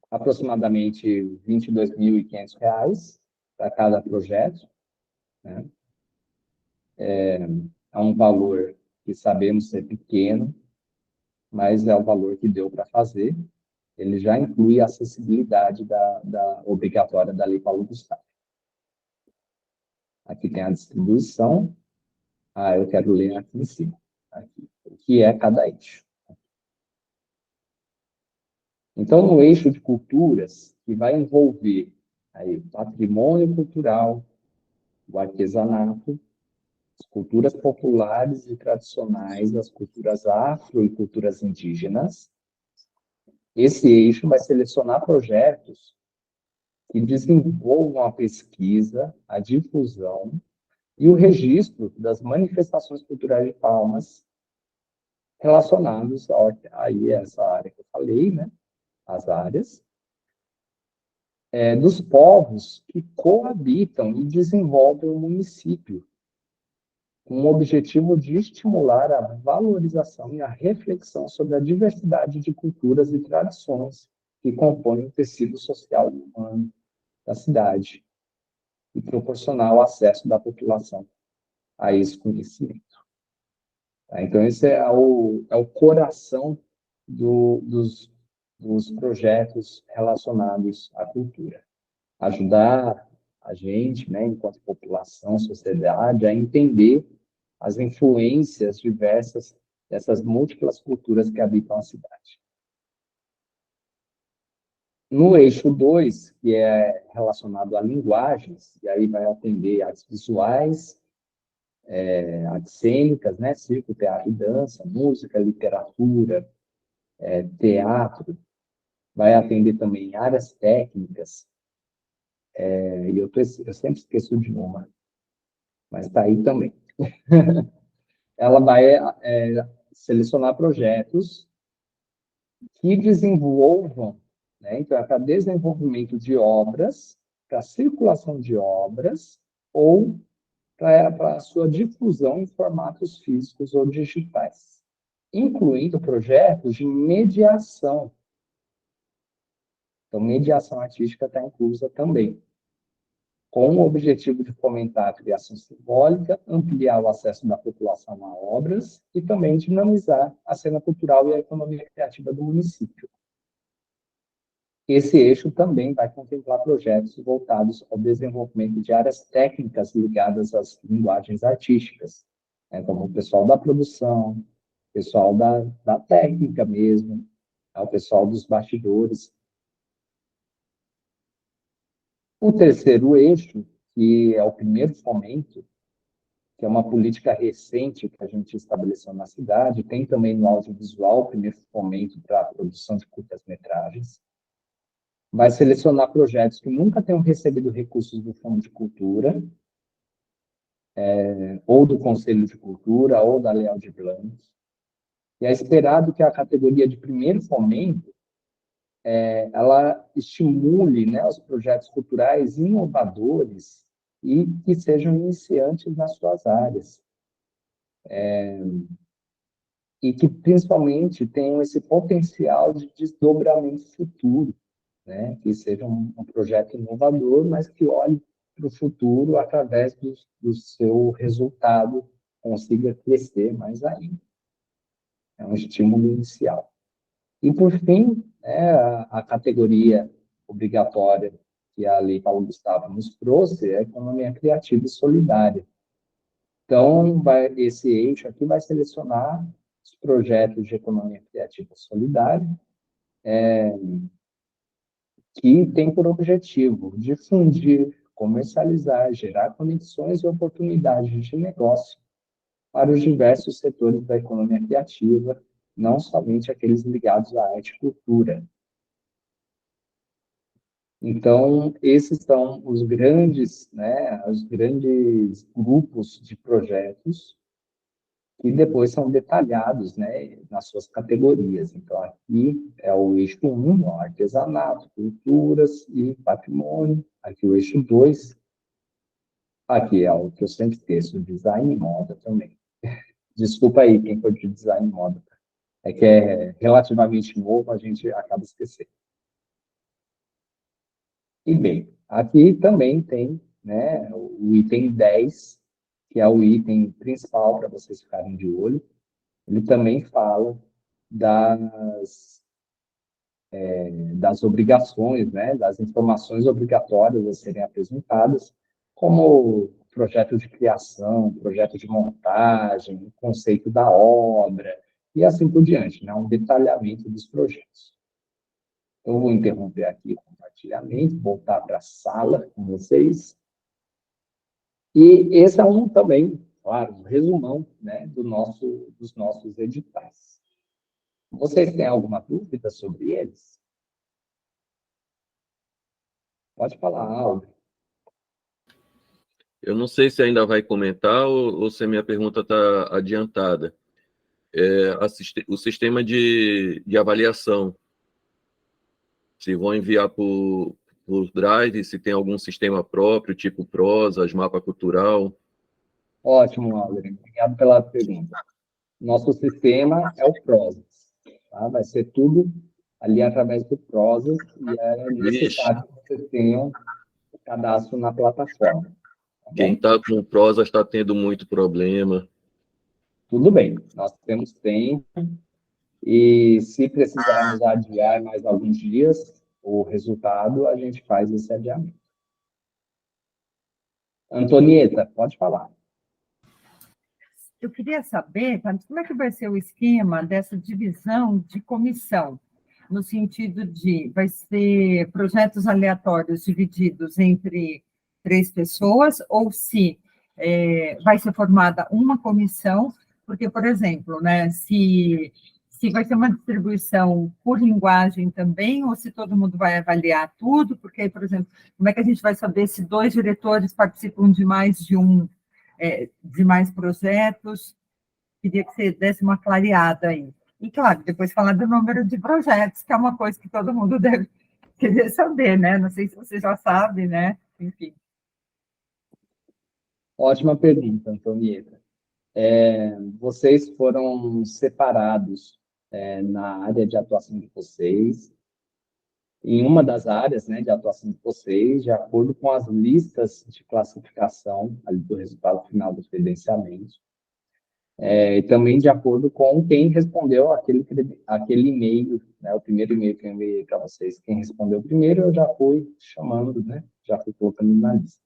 aproximadamente R$ 22.500 para cada projeto, né? É um valor que sabemos ser pequeno, mas é o valor que deu para fazer. Ele já inclui a acessibilidade da obrigatória da Lei Paulo Gustavo. Aqui tem a distribuição. Eu quero ler aqui em cima. Aqui, o que é cada eixo. Então, no eixo de culturas, que vai envolver aí, o patrimônio cultural, o artesanato, as culturas populares e tradicionais, as culturas afro e culturas indígenas, esse eixo vai selecionar projetos que desenvolvam a pesquisa, a difusão e o registro das manifestações culturais de Palmas relacionados a essa área que eu falei, né? As áreas, dos povos que coabitam e desenvolvem o município, com o objetivo de estimular a valorização e a reflexão sobre a diversidade de culturas e tradições que compõem o tecido social e humano da cidade e proporcionar o acesso da população a esse conhecimento. Então, esse é o coração dos projetos relacionados à cultura. Ajudar a gente, né, enquanto população, sociedade, a entender as influências diversas dessas múltiplas culturas que habitam a cidade. No eixo 2, que é relacionado a linguagens, e aí vai atender artes visuais, artes cênicas, né, circo, teatro e dança, música, literatura, teatro, vai atender também áreas técnicas, e eu sempre esqueço de uma, mas está aí também. Ela vai selecionar projetos que desenvolvam, né, então, para desenvolvimento de obras, para circulação de obras, ou para a sua difusão em formatos físicos ou digitais, incluindo projetos de mediação. Então, mediação artística está inclusa também, com o objetivo de fomentar a criação simbólica, ampliar o acesso da população a obras e também dinamizar a cena cultural e a economia criativa do município. Esse eixo também vai contemplar projetos voltados ao desenvolvimento de áreas técnicas ligadas às linguagens artísticas, né, como o pessoal da produção, pessoal da técnica mesmo, né, o pessoal dos bastidores. O terceiro eixo, que é o primeiro fomento, que é uma política recente que a gente estabeleceu na cidade, tem também no audiovisual o primeiro fomento para a produção de curtas-metragens, vai selecionar projetos que nunca tenham recebido recursos do Fundo de Cultura, ou do Conselho de Cultura, ou da Lei Aldir Blanc. E é esperado que a categoria de primeiro fomento ela estimule, né, os projetos culturais inovadores e que sejam iniciantes nas suas áreas. E que, principalmente, tenham esse potencial de desdobramento futuro, né? Que seja um projeto inovador, mas que olhe para o futuro através do seu resultado, consiga crescer mais ainda. É um estímulo inicial. E, por fim, a categoria obrigatória que a Lei Paulo Gustavo nos trouxe é a economia criativa e solidária. Então, esse eixo aqui vai selecionar os projetos de economia criativa e solidária, que tem por objetivo difundir, comercializar, gerar conexões e oportunidades de negócio para os diversos setores da economia criativa, não somente aqueles ligados à arte e cultura. Então, esses são os grandes grupos de projetos que depois são detalhados, né, nas suas categorias. Então, aqui é o eixo 1, o artesanato, culturas e patrimônio. Aqui o eixo 2, aqui é o que eu sempre esqueço, design e moda também. Desculpa aí quem foi de design e moda. É que é relativamente novo, a gente acaba esquecendo. E bem, aqui também tem, né, o item 10, que é o item principal para vocês ficarem de olho. Ele também fala das obrigações, né, das informações obrigatórias a serem apresentadas, como projeto de criação, projeto de montagem, conceito da obra, e assim por diante, né, um detalhamento dos projetos. Eu vou interromper aqui o compartilhamento, voltar para a sala com vocês. E esse é também, claro, um resumão, né, dos nossos editais. Vocês têm alguma dúvida sobre eles? Pode falar, Aldo. Eu não sei se ainda vai comentar ou se a minha pergunta está adiantada. O sistema de avaliação, se vão enviar por Drive, se tem algum sistema próprio, tipo Prozas, mapa cultural. Ótimo, Aldo. Obrigado pela pergunta. Nosso sistema é o Prozas. Tá? Vai ser tudo ali através do Prozas e é necessário que vocês tenham o cadastro na plataforma. Tá? Quem está com Prozas está tendo muito problema. Tudo bem, nós temos tempo e se precisarmos adiar mais alguns dias o resultado, a gente faz esse adiamento. Antonieta, pode falar. Eu queria saber, como é que vai ser o esquema dessa divisão de comissão, no sentido de, vai ser projetos aleatórios divididos entre 3 pessoas, ou se vai ser formada uma comissão, porque, por exemplo, né, se vai ter uma distribuição por linguagem também, ou se todo mundo vai avaliar tudo, porque, por exemplo, como é que a gente vai saber se 2 diretores participam de mais de mais projetos? Queria que você desse uma clareada aí. E, claro, depois falar do número de projetos, que é uma coisa que todo mundo deve querer saber, né? Não sei se você já sabe, né? Enfim. Ótima pergunta, Antonieta. Vocês foram separados na área de atuação de vocês, em uma das áreas, né, de atuação de vocês, de acordo com as listas de classificação ali do resultado final do credenciamento. E também de acordo com quem respondeu aquele e-mail, né, o primeiro e-mail que eu enviei para vocês. Quem respondeu primeiro, eu já fui chamando, né, já fui colocando na lista.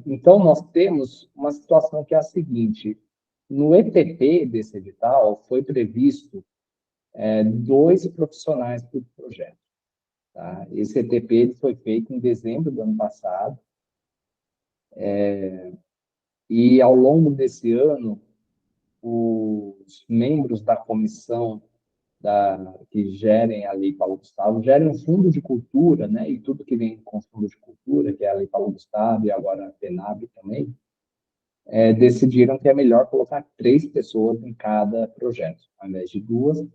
Então, nós temos uma situação que é a seguinte: no ETP desse edital, foi previsto 2 profissionais por projeto. Tá? Esse ETP ele foi feito em dezembro do ano passado, e ao longo desse ano, os membros da comissão que gerem a Lei Paulo Gustavo, gerem um fundo de cultura, né, e tudo que vem com o fundo de cultura, que é a Lei Paulo Gustavo e agora a FENAB também, decidiram que é melhor colocar 3 pessoas em cada projeto, ao invés de 2,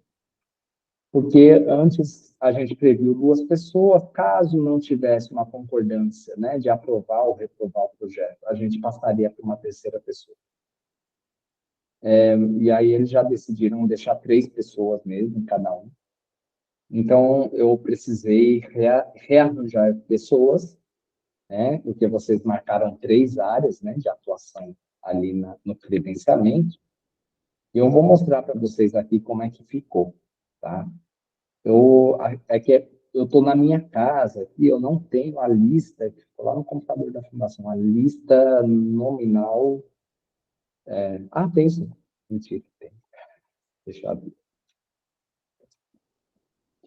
porque antes a gente previu 2 pessoas, caso não tivesse uma concordância, né, de aprovar ou reprovar o projeto, a gente passaria para uma terceira pessoa. E aí eles já decidiram deixar 3 pessoas mesmo, em cada um. Então, eu precisei rearranjar pessoas, né, porque vocês marcaram 3 áreas, né, de atuação ali no credenciamento, e eu vou mostrar para vocês aqui como é que ficou, tá? Eu estou na minha casa e eu não tenho a lista, que ficou lá no computador da fundação, a lista nominal. Tem sim. Mentira, tem. Deixa eu abrir.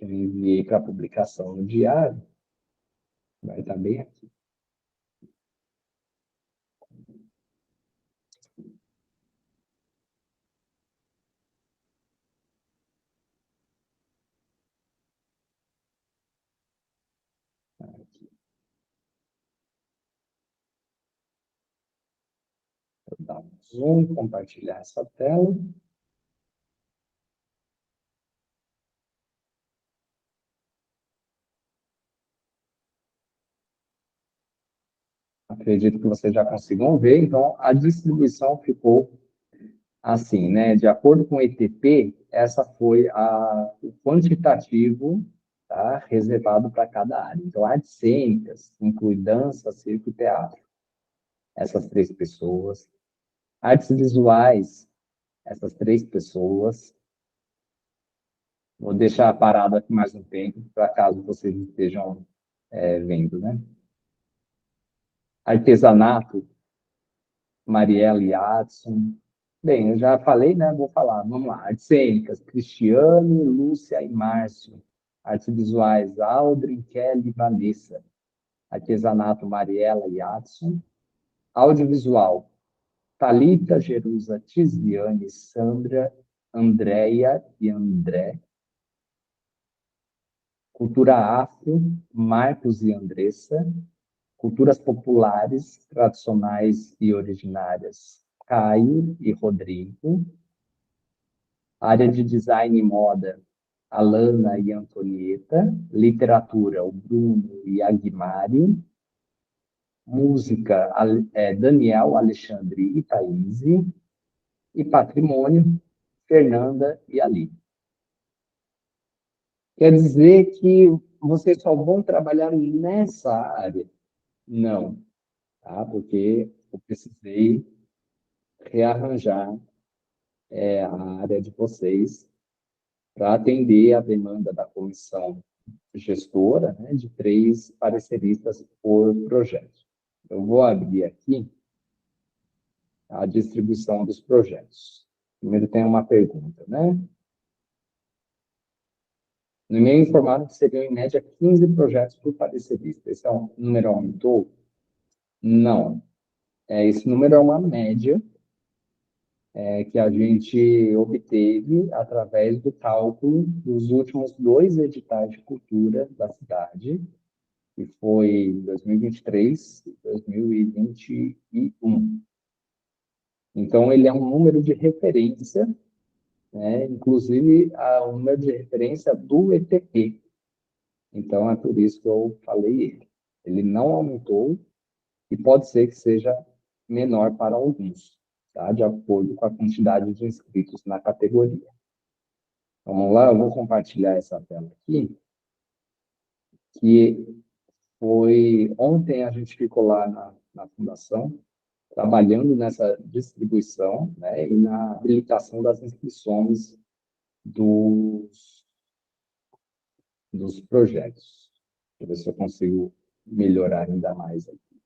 Eu enviei para publicação no diário, vai estar bem aqui. Vou dar um zoom, compartilhar essa tela. Acredito que vocês já consigam ver. Então, a distribuição ficou assim, né? De acordo com o ETP, essa foi o quantitativo, tá, reservado para cada área. Então, artes cênicas inclui dança, circo e teatro. Essas 3 pessoas. Artes visuais, essas 3 pessoas. Vou deixar parado aqui mais um tempo, para caso vocês estejam vendo, né? Artesanato, Mariela e Adson. Bem, eu já falei, né? Vou falar. Vamos lá. Artes cênicas, Cristiane, Lúcia e Márcio. Artes visuais, Aldrin, Kelly e Vanessa. Artesanato, Mariela e Adson. Audiovisual, Thalita, Jerusa, Tiziane, Sandra, Andréia e André. Cultura afro, Marcos e Andressa. Culturas populares, tradicionais e originárias, Caio e Rodrigo. Área de design e moda, Alana e Antonieta. Literatura, o Bruno e Aguimário. Música, Daniel, Alexandre e Thaís. E patrimônio, Fernanda e Ali. Quer dizer que vocês só vão trabalhar nessa área? Não, tá? Porque eu precisei rearranjar a área de vocês para atender a demanda da comissão gestora, né, de 3 pareceristas por projeto. Eu vou abrir aqui a distribuição dos projetos. Primeiro tem uma pergunta, né? No e-mail informaram que seriam, em média, 15 projetos por parecerista. Esse número aumentou? Não. Esse número é uma média que a gente obteve através do cálculo dos últimos 2 editais de cultura da cidade, que foi 2023 e 2021. Então, ele é um número de referência, né? Inclusive, um número de referência do ETP. Então, é por isso que eu falei ele. Ele não aumentou e pode ser que seja menor para alguns, tá? De acordo com a quantidade de inscritos na categoria. Vamos lá, eu vou compartilhar essa tela aqui, que foi... Ontem a gente ficou lá na fundação, trabalhando nessa distribuição, né, e na habilitação das inscrições dos projetos. Deixa eu ver se eu consigo melhorar ainda mais aqui.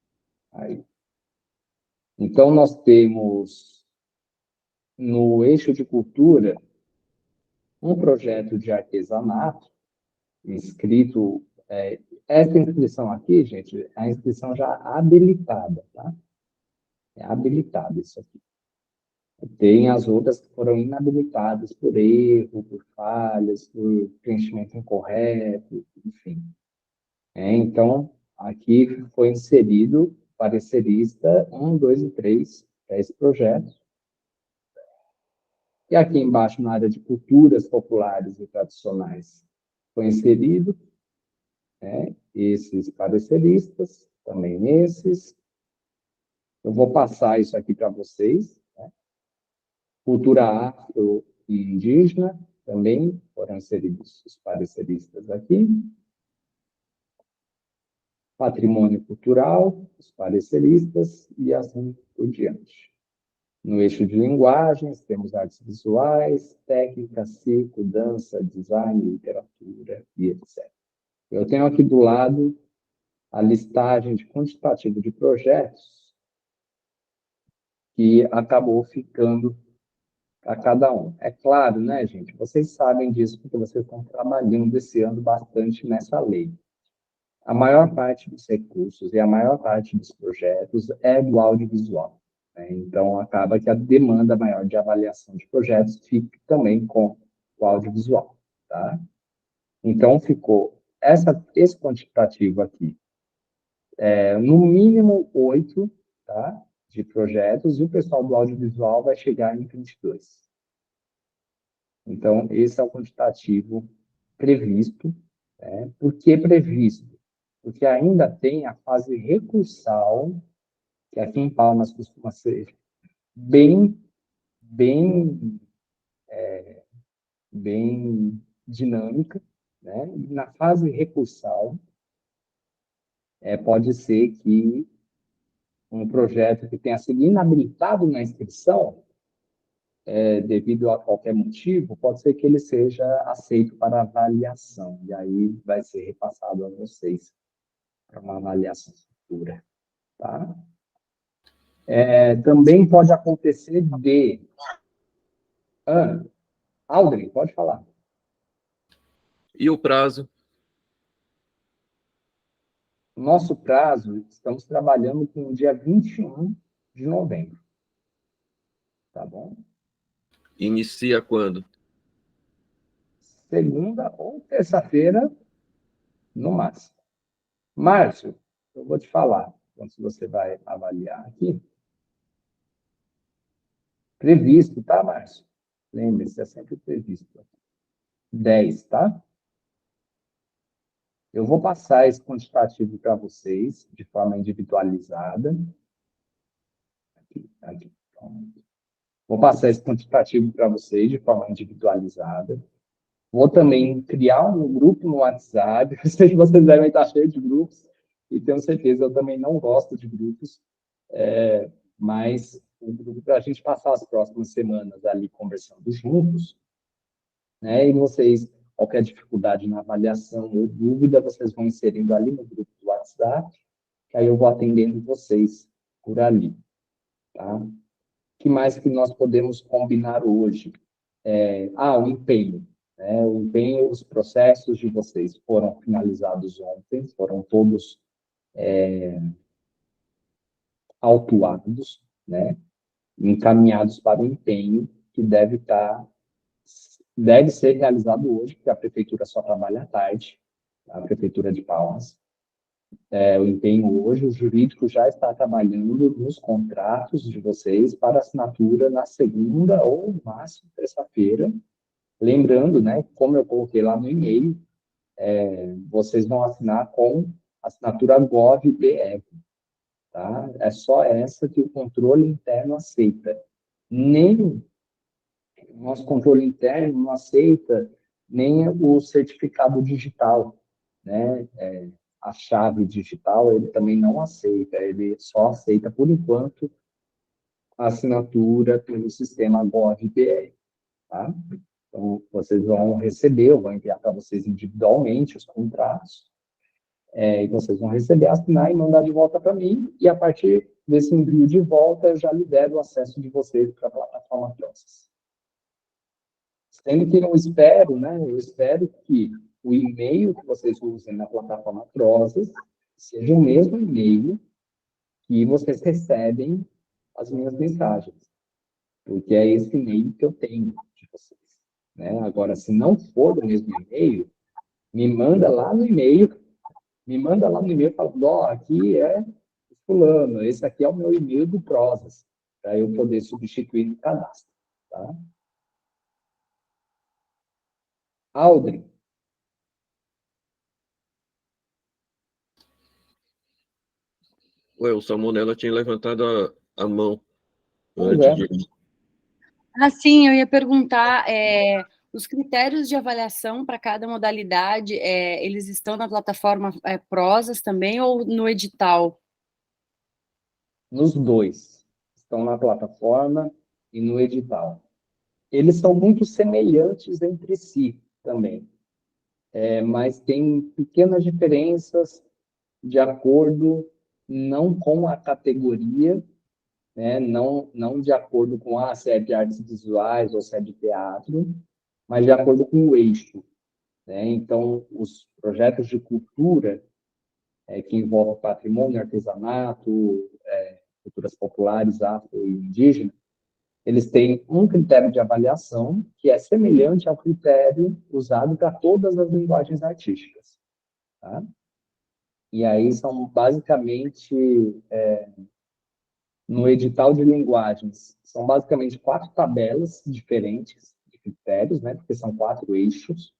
Aí. Então, nós temos, no eixo de cultura, um projeto de artesanato, inscrito. Essa inscrição aqui, gente, é a inscrição já habilitada, tá? É habilitada isso aqui. Tem as outras que foram inabilitadas por erro, por falhas, por preenchimento incorreto, enfim. Então, aqui foi inserido parecerista 1, 2 e 3 para esse projeto. E aqui embaixo, na área de culturas populares e tradicionais, foi inserido esses pareceristas, também esses. Eu vou passar isso aqui para vocês. Né? Cultura afro e indígena, também foram inseridos os pareceristas aqui. Patrimônio cultural, os pareceristas, e assim por diante. No eixo de linguagens, temos artes visuais, técnica, circo, dança, design, literatura e etc. Eu tenho aqui do lado a listagem de quantitativo de projetos que acabou ficando a cada um. É claro, né, gente? Vocês sabem disso porque vocês estão trabalhando esse ano bastante nessa lei. A maior parte dos recursos e a maior parte dos projetos é do audiovisual. Né? Então, acaba que a demanda maior de avaliação de projetos fica também com o audiovisual. Tá? Então, ficou esse quantitativo aqui, no mínimo 8, tá? De projetos, e o pessoal do audiovisual vai chegar em 22. Então, esse é o quantitativo previsto. Por que previsto? Porque ainda tem a fase recursal, que aqui em Palmas costuma ser bem dinâmica, né? E na fase recursal, pode ser que um projeto que tenha sido inabilitado na inscrição, devido a qualquer motivo, pode ser que ele seja aceito para avaliação, e aí vai ser repassado a vocês para uma avaliação futura. Tá? Também pode acontecer de... Aldrin, pode falar. E o prazo? Nosso prazo, estamos trabalhando com o dia 21 de novembro. Tá bom? Inicia quando? Segunda ou terça-feira, no máximo. Márcio, eu vou te falar, quando você vai avaliar aqui. Previsto, tá, Márcio? Lembre-se, é sempre previsto. 10, tá? Eu vou passar esse quantitativo para vocês, de forma individualizada. Aqui. Vou passar esse quantitativo para vocês, de forma individualizada. Vou também criar um grupo no WhatsApp. Eu sei que vocês devem estar cheios de grupos, e tenho certeza, eu também não gosto de grupos, mas o grupo para a gente passar as próximas semanas ali conversando juntos, né? E vocês, qualquer dificuldade na avaliação ou dúvida, vocês vão inserindo ali no grupo do WhatsApp, que aí eu vou atendendo vocês por ali, tá? O que mais que nós podemos combinar hoje? O empenho. O empenho, os processos de vocês foram finalizados ontem, foram todos autuados, né? Encaminhados para o empenho que deve ser realizado hoje, porque a prefeitura só trabalha à tarde, a prefeitura de Palmas. O empenho hoje, o jurídico já está trabalhando nos contratos de vocês para assinatura na segunda ou, no máximo, terça-feira. Lembrando, né, como eu coloquei lá no e-mail, vocês vão assinar com assinatura Gov.br, tá? É só essa que o controle interno aceita. Nem o nosso controle interno não aceita nem o certificado digital, né? A chave digital ele também não aceita, ele só aceita, por enquanto, assinatura pelo sistema GovBR, tá? Então, vocês vão receber, eu vou enviar para vocês individualmente os contratos, e vocês vão receber, assinar e mandar de volta para mim, e a partir desse envio de volta, eu já libero o acesso de vocês para a plataforma Process. Sendo que eu espero, né, que o e-mail que vocês usem na plataforma Process seja o mesmo e-mail que vocês recebem as minhas mensagens, porque é esse e-mail que eu tenho de vocês, né? Agora, se não for o mesmo e-mail, me manda lá no e-mail falando, aqui é fulano, esse aqui é o meu e-mail do Process, para eu poder substituir no cadastro, tá? Aldrin. Ué, o Salmonella tinha levantado a mão Pois antes é. de... Sim, eu ia perguntar, os critérios de avaliação para cada modalidade, eles estão na plataforma Prozas também ou no edital? Nos dois. Estão na plataforma e no edital. Eles são muito semelhantes entre si também, mas tem pequenas diferenças de acordo não com a categoria, né, não de acordo com se é de artes visuais ou se é de teatro, mas de acordo com o eixo, né? Então, os projetos de cultura que envolvem patrimônio, artesanato, culturas populares, afro e indígena, eles têm um critério de avaliação que é semelhante ao critério usado para todas as linguagens artísticas, tá? E aí são basicamente, no edital de linguagens, são basicamente 4 tabelas diferentes de critérios, né? Porque são 4 eixos.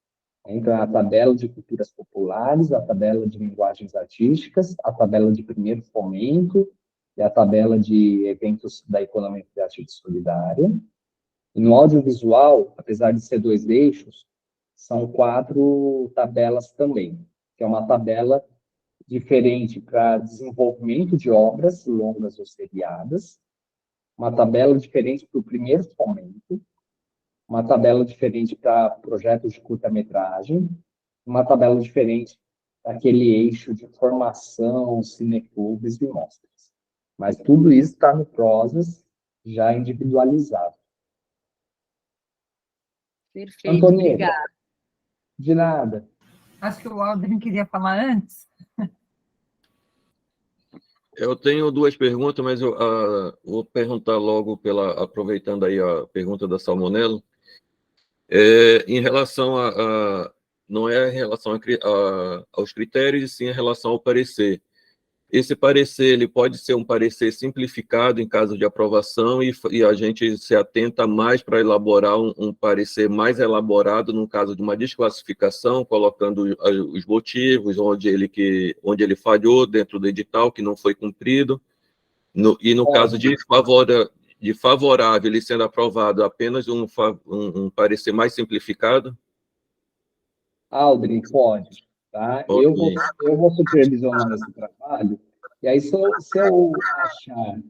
Então, a tabela de culturas populares, a tabela de linguagens artísticas, a tabela de primeiro fomento e a tabela de eventos da economia criativa e solidária. E no audiovisual, apesar de ser 2 eixos, são 4 tabelas também, que é uma tabela diferente para desenvolvimento de obras longas ou seriadas, uma tabela diferente para o primeiro fomento, uma tabela diferente para projetos de curta-metragem, uma tabela diferente para aquele eixo de formação, cineclubes e mostras. Mas tudo isso está no Prozas, já individualizado. Perfeito, Antonieta, obrigada. de nada. Acho que o Aldrin queria falar antes. Eu tenho 2 perguntas, mas eu vou perguntar logo, aproveitando aí a pergunta da Salmonella. Em relação não é em relação aos critérios, e sim em relação ao parecer. Esse parecer ele pode ser um parecer simplificado em caso de aprovação e a gente se atenta mais para elaborar um parecer mais elaborado no caso de uma desclassificação, colocando os motivos, onde ele falhou dentro do edital, que não foi cumprido, e no caso de favorável, ele sendo aprovado, apenas um parecer mais simplificado? Aldrin, pode. Tá? Okay. Eu vou supervisionar esse trabalho, e aí se eu achar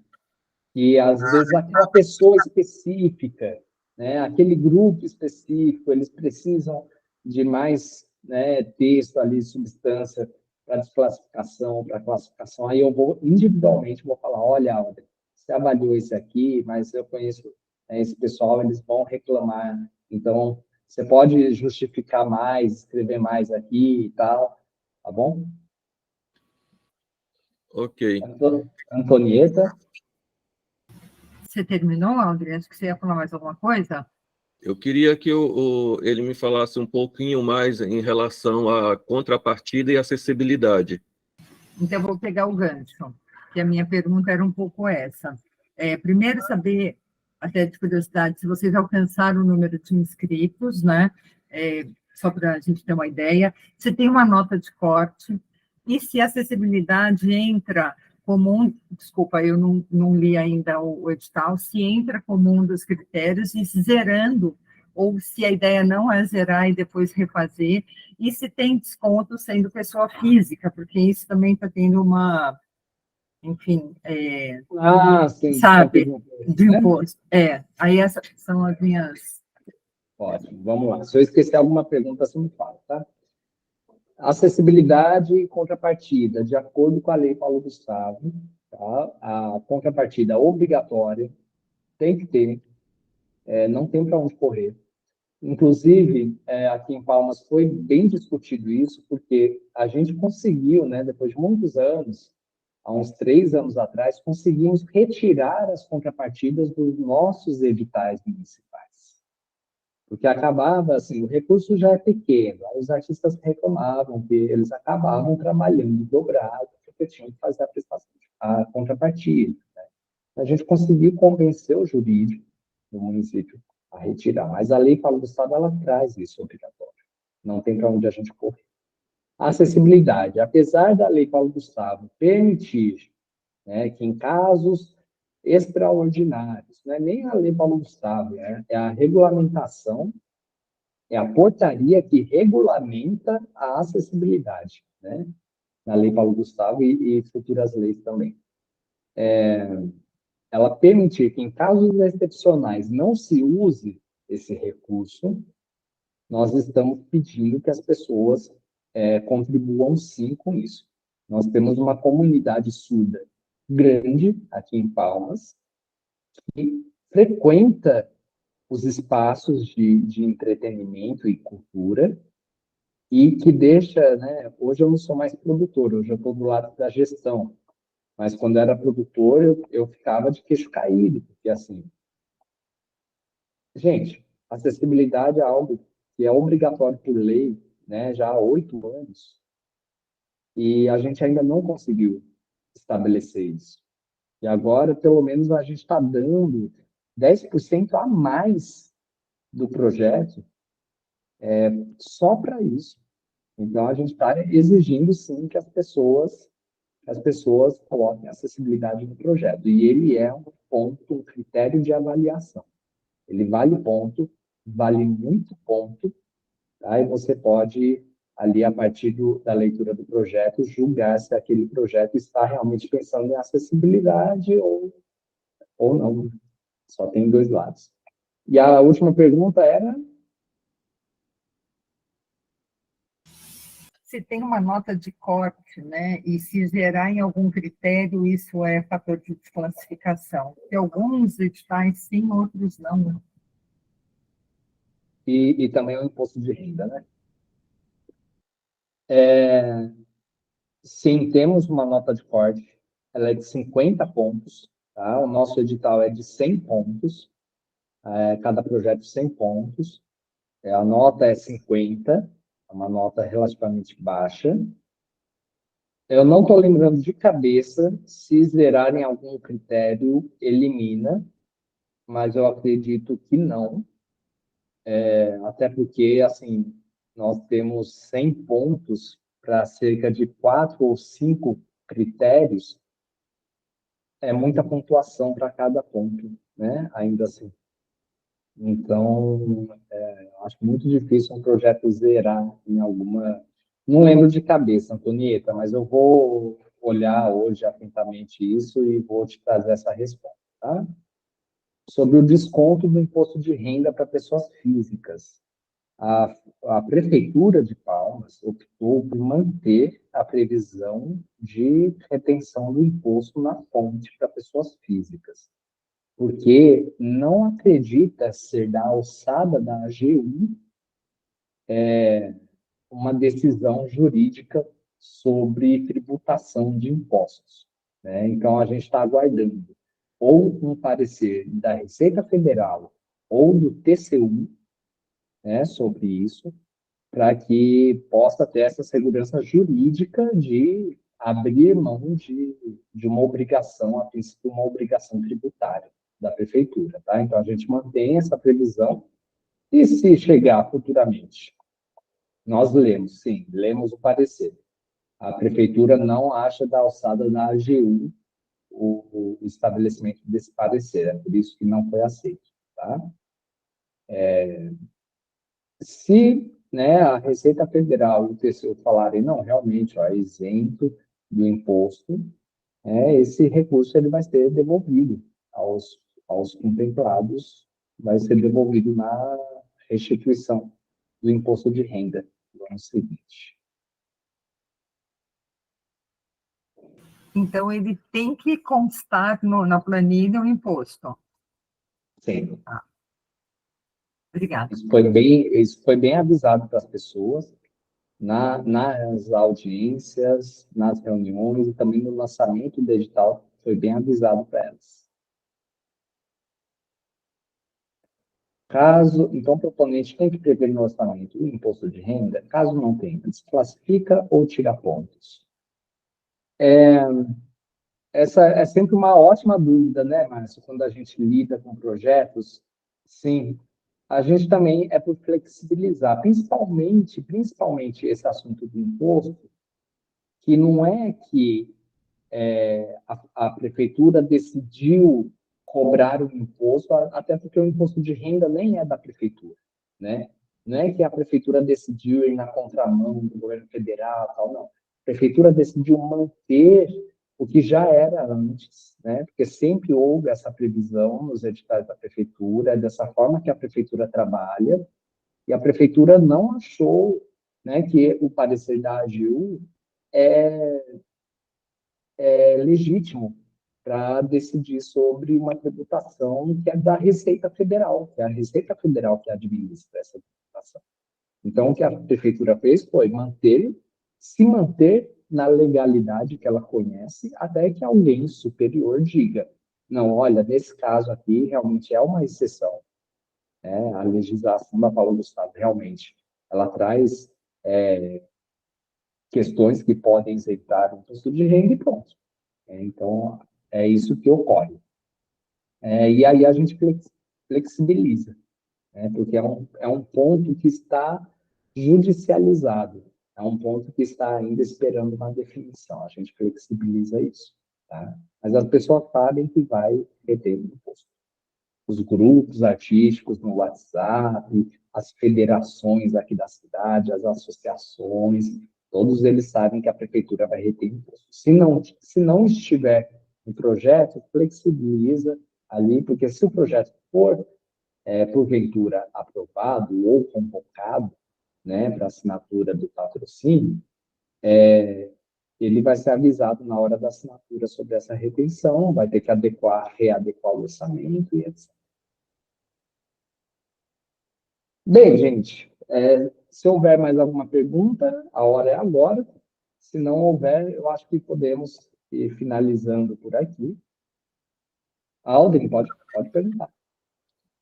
que, às vezes, aquela pessoa específica, né, aquele grupo específico, eles precisam de mais, né, texto ali, substância para desclassificação, para classificação, aí eu vou, individualmente, vou falar, olha, Aldrin, você avaliou esse aqui, mas eu conheço, né, esse pessoal, eles vão reclamar, então... Você pode justificar mais, escrever mais aqui e tal, tá bom? Ok. Antonieta? Você terminou, Aldrin? Acho que você ia falar mais alguma coisa. Eu queria que ele me falasse um pouquinho mais em relação à contrapartida e acessibilidade. Então, eu vou pegar o gancho, que a minha pergunta era um pouco essa. Primeiro, saber, até de curiosidade, se vocês alcançaram o número de inscritos, né? Só para a gente ter uma ideia. Se tem uma nota de corte, e se a acessibilidade entra como desculpa, eu não li ainda o edital, se entra como um dos critérios e zerando, ou se a ideia não é zerar e depois refazer, e se tem desconto sendo pessoa física, porque isso também está tendo uma enfim, Sim, sabe, de né? imposto. Aí essas são as minhas... Ótimo, vamos lá. Se eu esquecer alguma pergunta, você me fala, tá? Acessibilidade e contrapartida, de acordo com a Lei Paulo Gustavo, tá? A contrapartida obrigatória tem que ter, não tem para onde correr. Inclusive, aqui em Palmas foi bem discutido isso, porque a gente conseguiu, né, depois de muitos anos, há uns 3 anos atrás, conseguimos retirar as contrapartidas dos nossos editais municipais. Porque acabava, assim, o recurso já é pequeno, aí os artistas reclamavam que eles acabavam trabalhando dobrado, porque tinham que fazer a prestação, a contrapartida. Né? A gente conseguiu convencer o jurídico do município a retirar, mas a Lei Paulo Gustavo, ela traz isso obrigatório. Não tem para onde a gente correr. A acessibilidade, apesar da Lei Paulo Gustavo permitir, né, que em casos extraordinários, não é nem a Lei Paulo Gustavo, é a regulamentação, é a portaria que regulamenta a acessibilidade, né? Na Lei Paulo Gustavo e futuras leis também. Ela permitir que, em casos excepcionais, não se use esse recurso, nós estamos pedindo que as pessoas contribuam sim com isso. Nós temos uma comunidade surda grande aqui em Palmas, que frequenta os espaços de entretenimento e cultura, e que deixa, né? Hoje eu não sou mais produtor, hoje eu estou do lado da gestão, mas quando eu era produtor eu ficava de queixo caído, porque assim, gente, acessibilidade é algo que é obrigatório por lei, né? Já há 8 anos, e a gente ainda não conseguiu estabelecer isso. E agora, pelo menos, a gente está dando 10% a mais do projeto só para isso. Então, a gente está exigindo, sim, que as pessoas coloquem acessibilidade no projeto. E ele é um ponto, um critério de avaliação. Ele vale ponto, vale muito ponto, tá? E você pode, ali, a partir da leitura do projeto, julgar se aquele projeto está realmente pensando em acessibilidade ou não. Só tem 2 lados. E a última pergunta era... Se tem uma nota de corte, né, e se gerar em algum critério, isso é fator de desclassificação. Tem alguns editais sim, outros não. E também o imposto de renda, né? Sim, temos uma nota de corte, ela é de 50 pontos, tá? O nosso edital é de 100 pontos, cada projeto 100 pontos, a nota é 50, é uma nota relativamente baixa. Eu não estou lembrando de cabeça se zerar em algum critério elimina, mas eu acredito que não, até porque, assim, nós temos 100 pontos para cerca de 4 ou 5 critérios, é muita pontuação para cada ponto, né? Ainda assim. Então, acho muito difícil um projeto zerar em alguma... Não lembro de cabeça, Antonieta, mas eu vou olhar hoje atentamente isso e vou te trazer essa resposta, tá? Sobre o desconto do imposto de renda para pessoas físicas. A Prefeitura de Palmas optou por manter a previsão de retenção do imposto na fonte para pessoas físicas, porque não acredita ser da alçada da AGU uma decisão jurídica sobre tributação de impostos, né? Então, a gente está aguardando ou um parecer da Receita Federal ou do TCU, né, sobre isso, para que possa ter essa segurança jurídica de abrir mão de uma obrigação, a princípio, uma obrigação tributária da prefeitura, tá? Então, a gente mantém essa previsão e se chegar futuramente, nós lemos, sim, lemos o parecer. A prefeitura não acha da alçada da AGU o estabelecimento desse parecer, é por isso que não foi aceito, tá? Se, né, a Receita Federal e o TCU falarem, não, realmente, ó, é isento do imposto, esse recurso ele vai ser devolvido aos contemplados, vai ser devolvido na restituição do imposto de renda do ano seguinte. Então, ele tem que constar na planilha o imposto. Sim. Obrigada. Isso foi bem avisado para as pessoas nas audiências, nas reuniões e também no lançamento do edital, foi bem avisado para elas. Então, o proponente tem que prever no orçamento o imposto de renda, caso não tenha, desclassifica ou tira pontos. Essa é sempre uma ótima dúvida, né, Márcio, quando a gente lida com projetos. Sim, a gente também é por flexibilizar, principalmente esse assunto do imposto, que não é que a prefeitura decidiu cobrar o imposto, até porque o imposto de renda nem é da prefeitura, né? Não é que a prefeitura decidiu ir na contramão do governo federal, tal, não. A prefeitura decidiu manter o que já era antes, né? Porque sempre houve essa previsão nos editais da prefeitura, é dessa forma que a prefeitura trabalha, e a prefeitura não achou, né, que o parecer da AGU é legítimo para decidir sobre uma tributação que é da Receita Federal, que é a Receita Federal que administra essa tributação. Então, o que a prefeitura fez foi se manter na legalidade que ela conhece, até que alguém superior diga, não, olha, nesse caso aqui, realmente é uma exceção. A legislação da Paulo Gustavo, realmente, ela traz questões que podem isentar o imposto de renda e pronto. Então, é isso que ocorre. E aí a gente flexibiliza, né? Porque é um ponto que está judicializado, é um ponto que está ainda esperando uma definição. A gente flexibiliza isso, tá? Mas as pessoas sabem que vai reter o imposto. Os grupos artísticos no WhatsApp, as federações aqui da cidade, as associações, todos eles sabem que a prefeitura vai reter imposto. Se não estiver no projeto, flexibiliza ali, porque se o projeto for, porventura, aprovado ou convocado, né, para assinatura do patrocínio, ele vai ser avisado na hora da assinatura sobre essa retenção, vai ter que readequar o orçamento e etc. Bem, gente, se houver mais alguma pergunta, a hora é agora. Se não houver, eu acho que podemos ir finalizando por aqui. Alden, pode perguntar.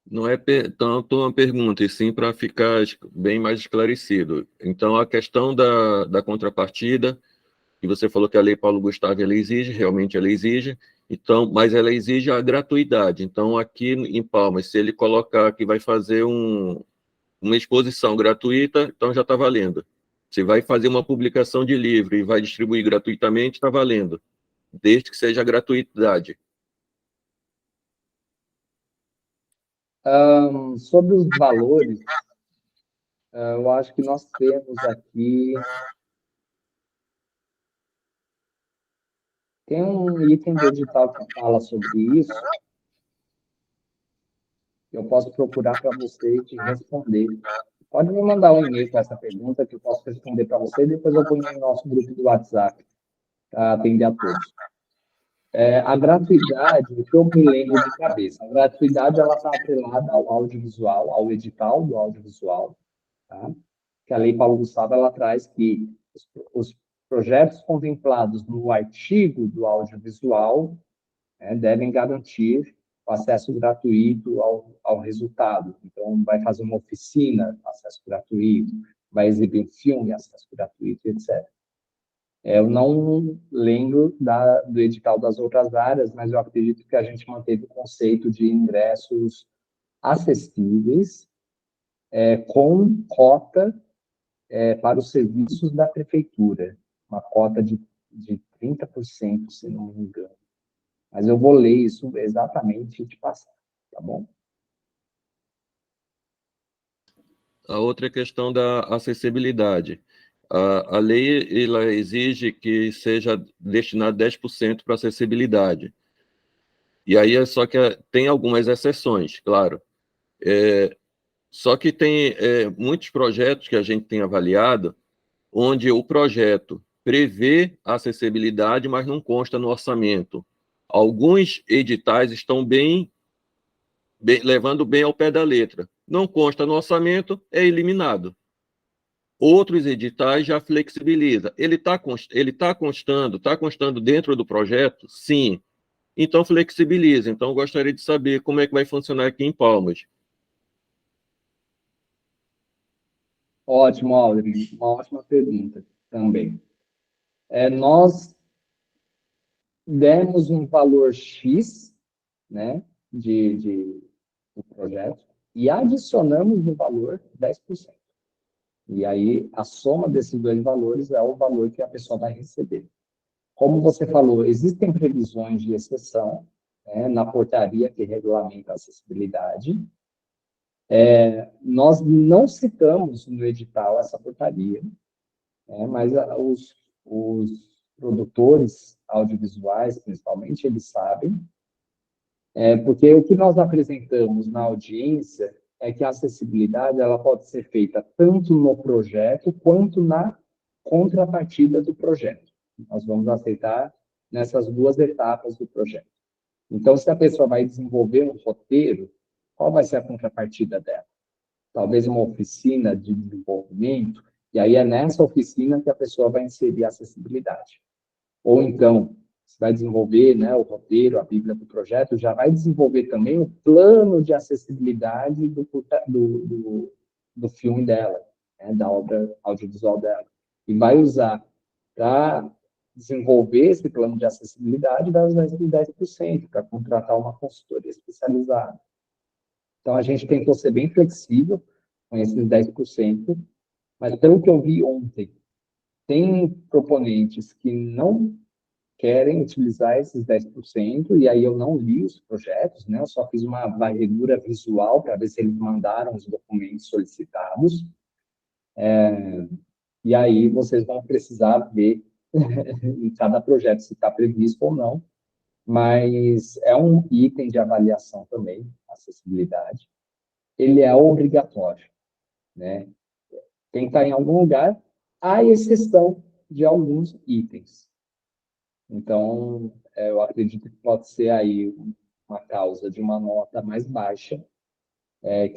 Não é tanto uma pergunta, e sim para ficar bem mais esclarecido. Então, a questão da contrapartida, que você falou que a Lei Paulo Gustavo ela exige, realmente ela exige, então, mas ela exige a gratuidade. Então, aqui em Palmas, se ele colocar que vai fazer uma exposição gratuita, então já está valendo. Se vai fazer uma publicação de livro e vai distribuir gratuitamente, está valendo, desde que seja gratuidade. Sobre os valores, eu acho que nós temos aqui... Tem um item do edital que fala sobre isso. Eu posso procurar para você e te responder. Pode me mandar um e-mail com essa pergunta que eu posso responder para você e depois eu ponho no nosso grupo do WhatsApp para atender a todos. A gratuidade, o que eu me lembro de cabeça, a gratuidade ela está atrelada ao audiovisual, ao edital do audiovisual, tá? Que a Lei Paulo Gustavo ela traz que os projetos contemplados no artigo do audiovisual devem garantir o acesso gratuito ao resultado. Então, vai fazer uma oficina, acesso gratuito, vai exibir um filme, acesso gratuito, etc. Eu não lembro do edital das outras áreas, mas eu acredito que a gente manteve o conceito de ingressos acessíveis, com cota para os serviços da prefeitura, uma cota de 30%, se não me engano. Mas eu vou ler isso exatamente e te passar, tá bom? A outra questão da acessibilidade. A lei ela exige que seja destinado 10% para acessibilidade. E aí só que tem algumas exceções, claro. Só que tem muitos projetos que a gente tem avaliado, onde o projeto prevê a acessibilidade, mas não consta no orçamento. Alguns editais estão levando bem ao pé da letra. Não consta no orçamento, é eliminado. Outros editais já flexibiliza. Ele está constando dentro do projeto? Sim. Então, flexibiliza. Então, eu gostaria de saber como é que vai funcionar aqui em Palmas. Ótimo, Aldrin. Uma ótima pergunta também. Nós demos um valor X, né, do projeto e adicionamos no valor 10%. E aí, a soma desses dois valores é o valor que a pessoa vai receber. Como você falou, existem previsões de exceção, né, na portaria que regulamenta a acessibilidade. Nós não citamos no edital essa portaria, né, mas os produtores audiovisuais, principalmente, eles sabem, porque o que nós apresentamos na audiência é que a acessibilidade ela pode ser feita tanto no projeto quanto na contrapartida do projeto. Nós vamos aceitar nessas duas etapas do projeto. Então, se a pessoa vai desenvolver um roteiro, qual vai ser a contrapartida dela? Talvez uma oficina de desenvolvimento, e aí é nessa oficina que a pessoa vai inserir a acessibilidade. Ou então, você vai desenvolver, né, o roteiro, a bíblia do projeto, já vai desenvolver também o plano de acessibilidade do filme dela, né, da obra audiovisual dela. E vai usar para desenvolver esse plano de acessibilidade, vai usar esses 10% para contratar uma consultoria especializada. Então, a gente tentou ser bem flexível com esses 10%, mas pelo que eu vi ontem, tem proponentes que não querem utilizar esses 10%, e aí eu não li os projetos, né? Eu só fiz uma varredura visual para ver se eles mandaram os documentos solicitados. E aí vocês vão precisar ver em cada projeto se está previsto ou não, mas é um item de avaliação também, acessibilidade. Ele é obrigatório, né? Tem que estar em algum lugar, à exceção de alguns itens. Então, eu acredito que pode ser aí uma causa de uma nota mais baixa,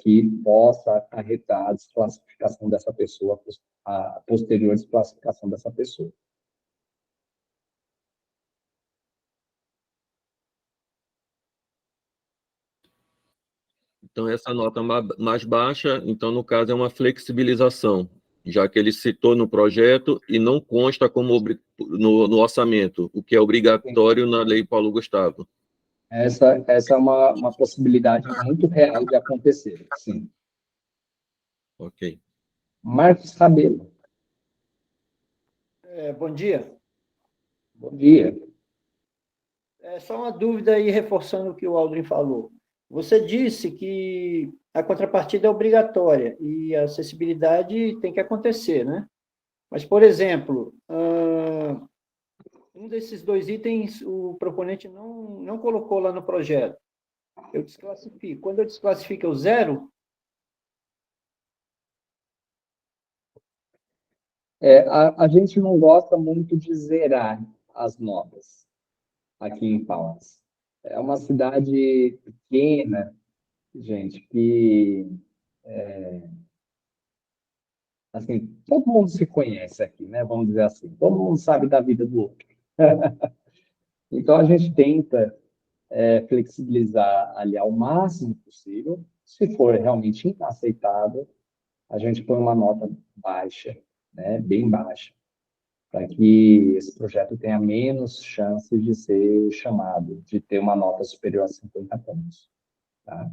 que possa acarretar a desclassificação dessa pessoa, a posterior desclassificação dessa pessoa. Então, essa nota mais baixa, então, no caso, é uma flexibilização, já que ele citou no projeto e não consta como no orçamento, o que é obrigatório na Lei Paulo Gustavo. Essa é uma possibilidade muito real de acontecer, sim. Ok. Marcos Rabelo. Bom dia. Bom dia. Só uma dúvida aí, reforçando o que o Aldrin falou. Você disse que a contrapartida é obrigatória e a acessibilidade tem que acontecer, né? Mas, por exemplo, um desses dois itens o proponente não colocou lá no projeto. Eu desclassifico. Quando eu desclassifico, eu zero? A gente não gosta muito de zerar as notas aqui em Palmas. É uma cidade pequena, gente, que assim, todo mundo se conhece aqui, né? Vamos dizer assim, todo mundo sabe da vida do outro. Então a gente tenta flexibilizar ali ao máximo possível. Se for realmente inaceitável, a gente põe uma nota baixa, né? Bem baixa, para que esse projeto tenha menos chances de ser chamado, de ter uma nota superior a 50 pontos. Tá?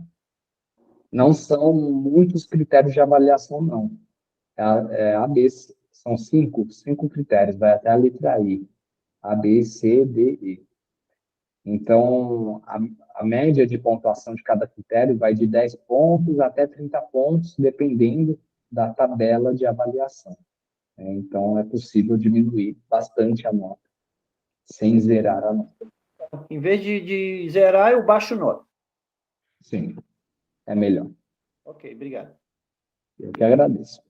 Não são muitos critérios de avaliação, não. A, B, são cinco critérios, vai até a letra I. A, B, C, D, E. Então, a média de pontuação de cada critério vai de 10 pontos até 30 pontos, dependendo da tabela de avaliação. Então, é possível diminuir bastante a nota, sem zerar a nota. Em vez de zerar, eu baixo nota. Sim, é melhor. Ok, obrigado. Eu que agradeço.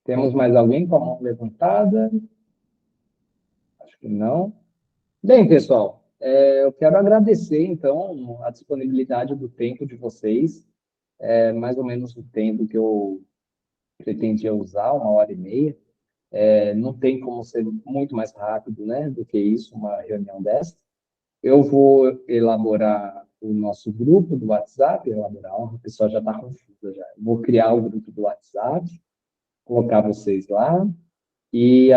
Temos mais alguém com a mão levantada? Acho que não. Bem, pessoal, eu quero agradecer, então, a disponibilidade do tempo de vocês, mais ou menos o tempo que eu pretendia usar, 1h30. Não tem como ser muito mais rápido, né, do que isso, uma reunião dessa. Eu vou elaborar o nosso grupo do WhatsApp, a pessoa já está confusa já. Vou criar o grupo do WhatsApp, colocar vocês lá, e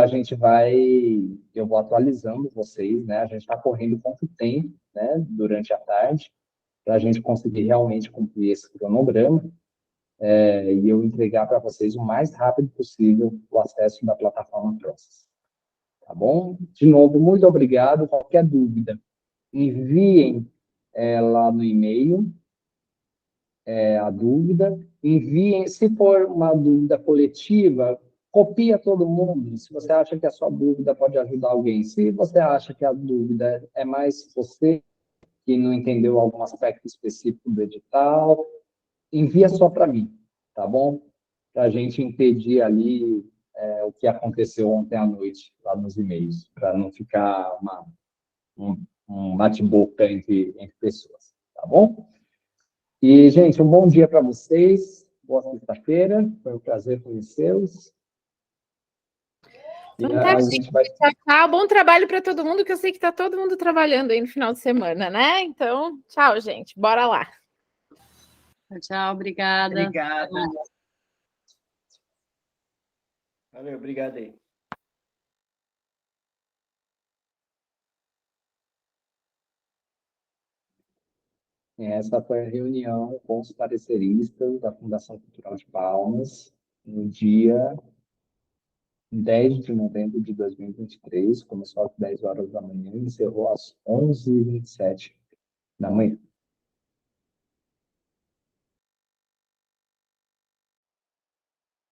eu vou atualizando vocês, né? A gente está correndo quanto tempo, né, durante a tarde, para a gente conseguir realmente cumprir esse cronograma, e eu entregar para vocês o mais rápido possível o acesso da plataforma Process. Tá bom? De novo, muito obrigado. Qualquer dúvida, enviem lá no e-mail a dúvida. Enviem, se for uma dúvida coletiva, copia todo mundo. Se você acha que a sua dúvida pode ajudar alguém, se você acha que a dúvida é mais você que não entendeu algum aspecto específico do edital, envia só para mim, tá bom? Para a gente impedir ali o que aconteceu ontem à noite lá nos e-mails, para não ficar um bate-boca entre pessoas, tá bom? E, gente, um bom dia para vocês. Boa sexta-feira. Foi um prazer conhecê-los. E a gente vai... Tchau, bom trabalho para todo mundo, que eu sei que está todo mundo trabalhando aí no final de semana, né? Então, tchau, gente. Bora lá. Tchau, obrigada. Obrigada. Valeu, obrigado aí. Essa foi a reunião com os pareceristas da Fundação Cultural de Palmas, no dia 10 de novembro de 2023, começou às 10 horas da manhã e encerrou às 11h27 da manhã.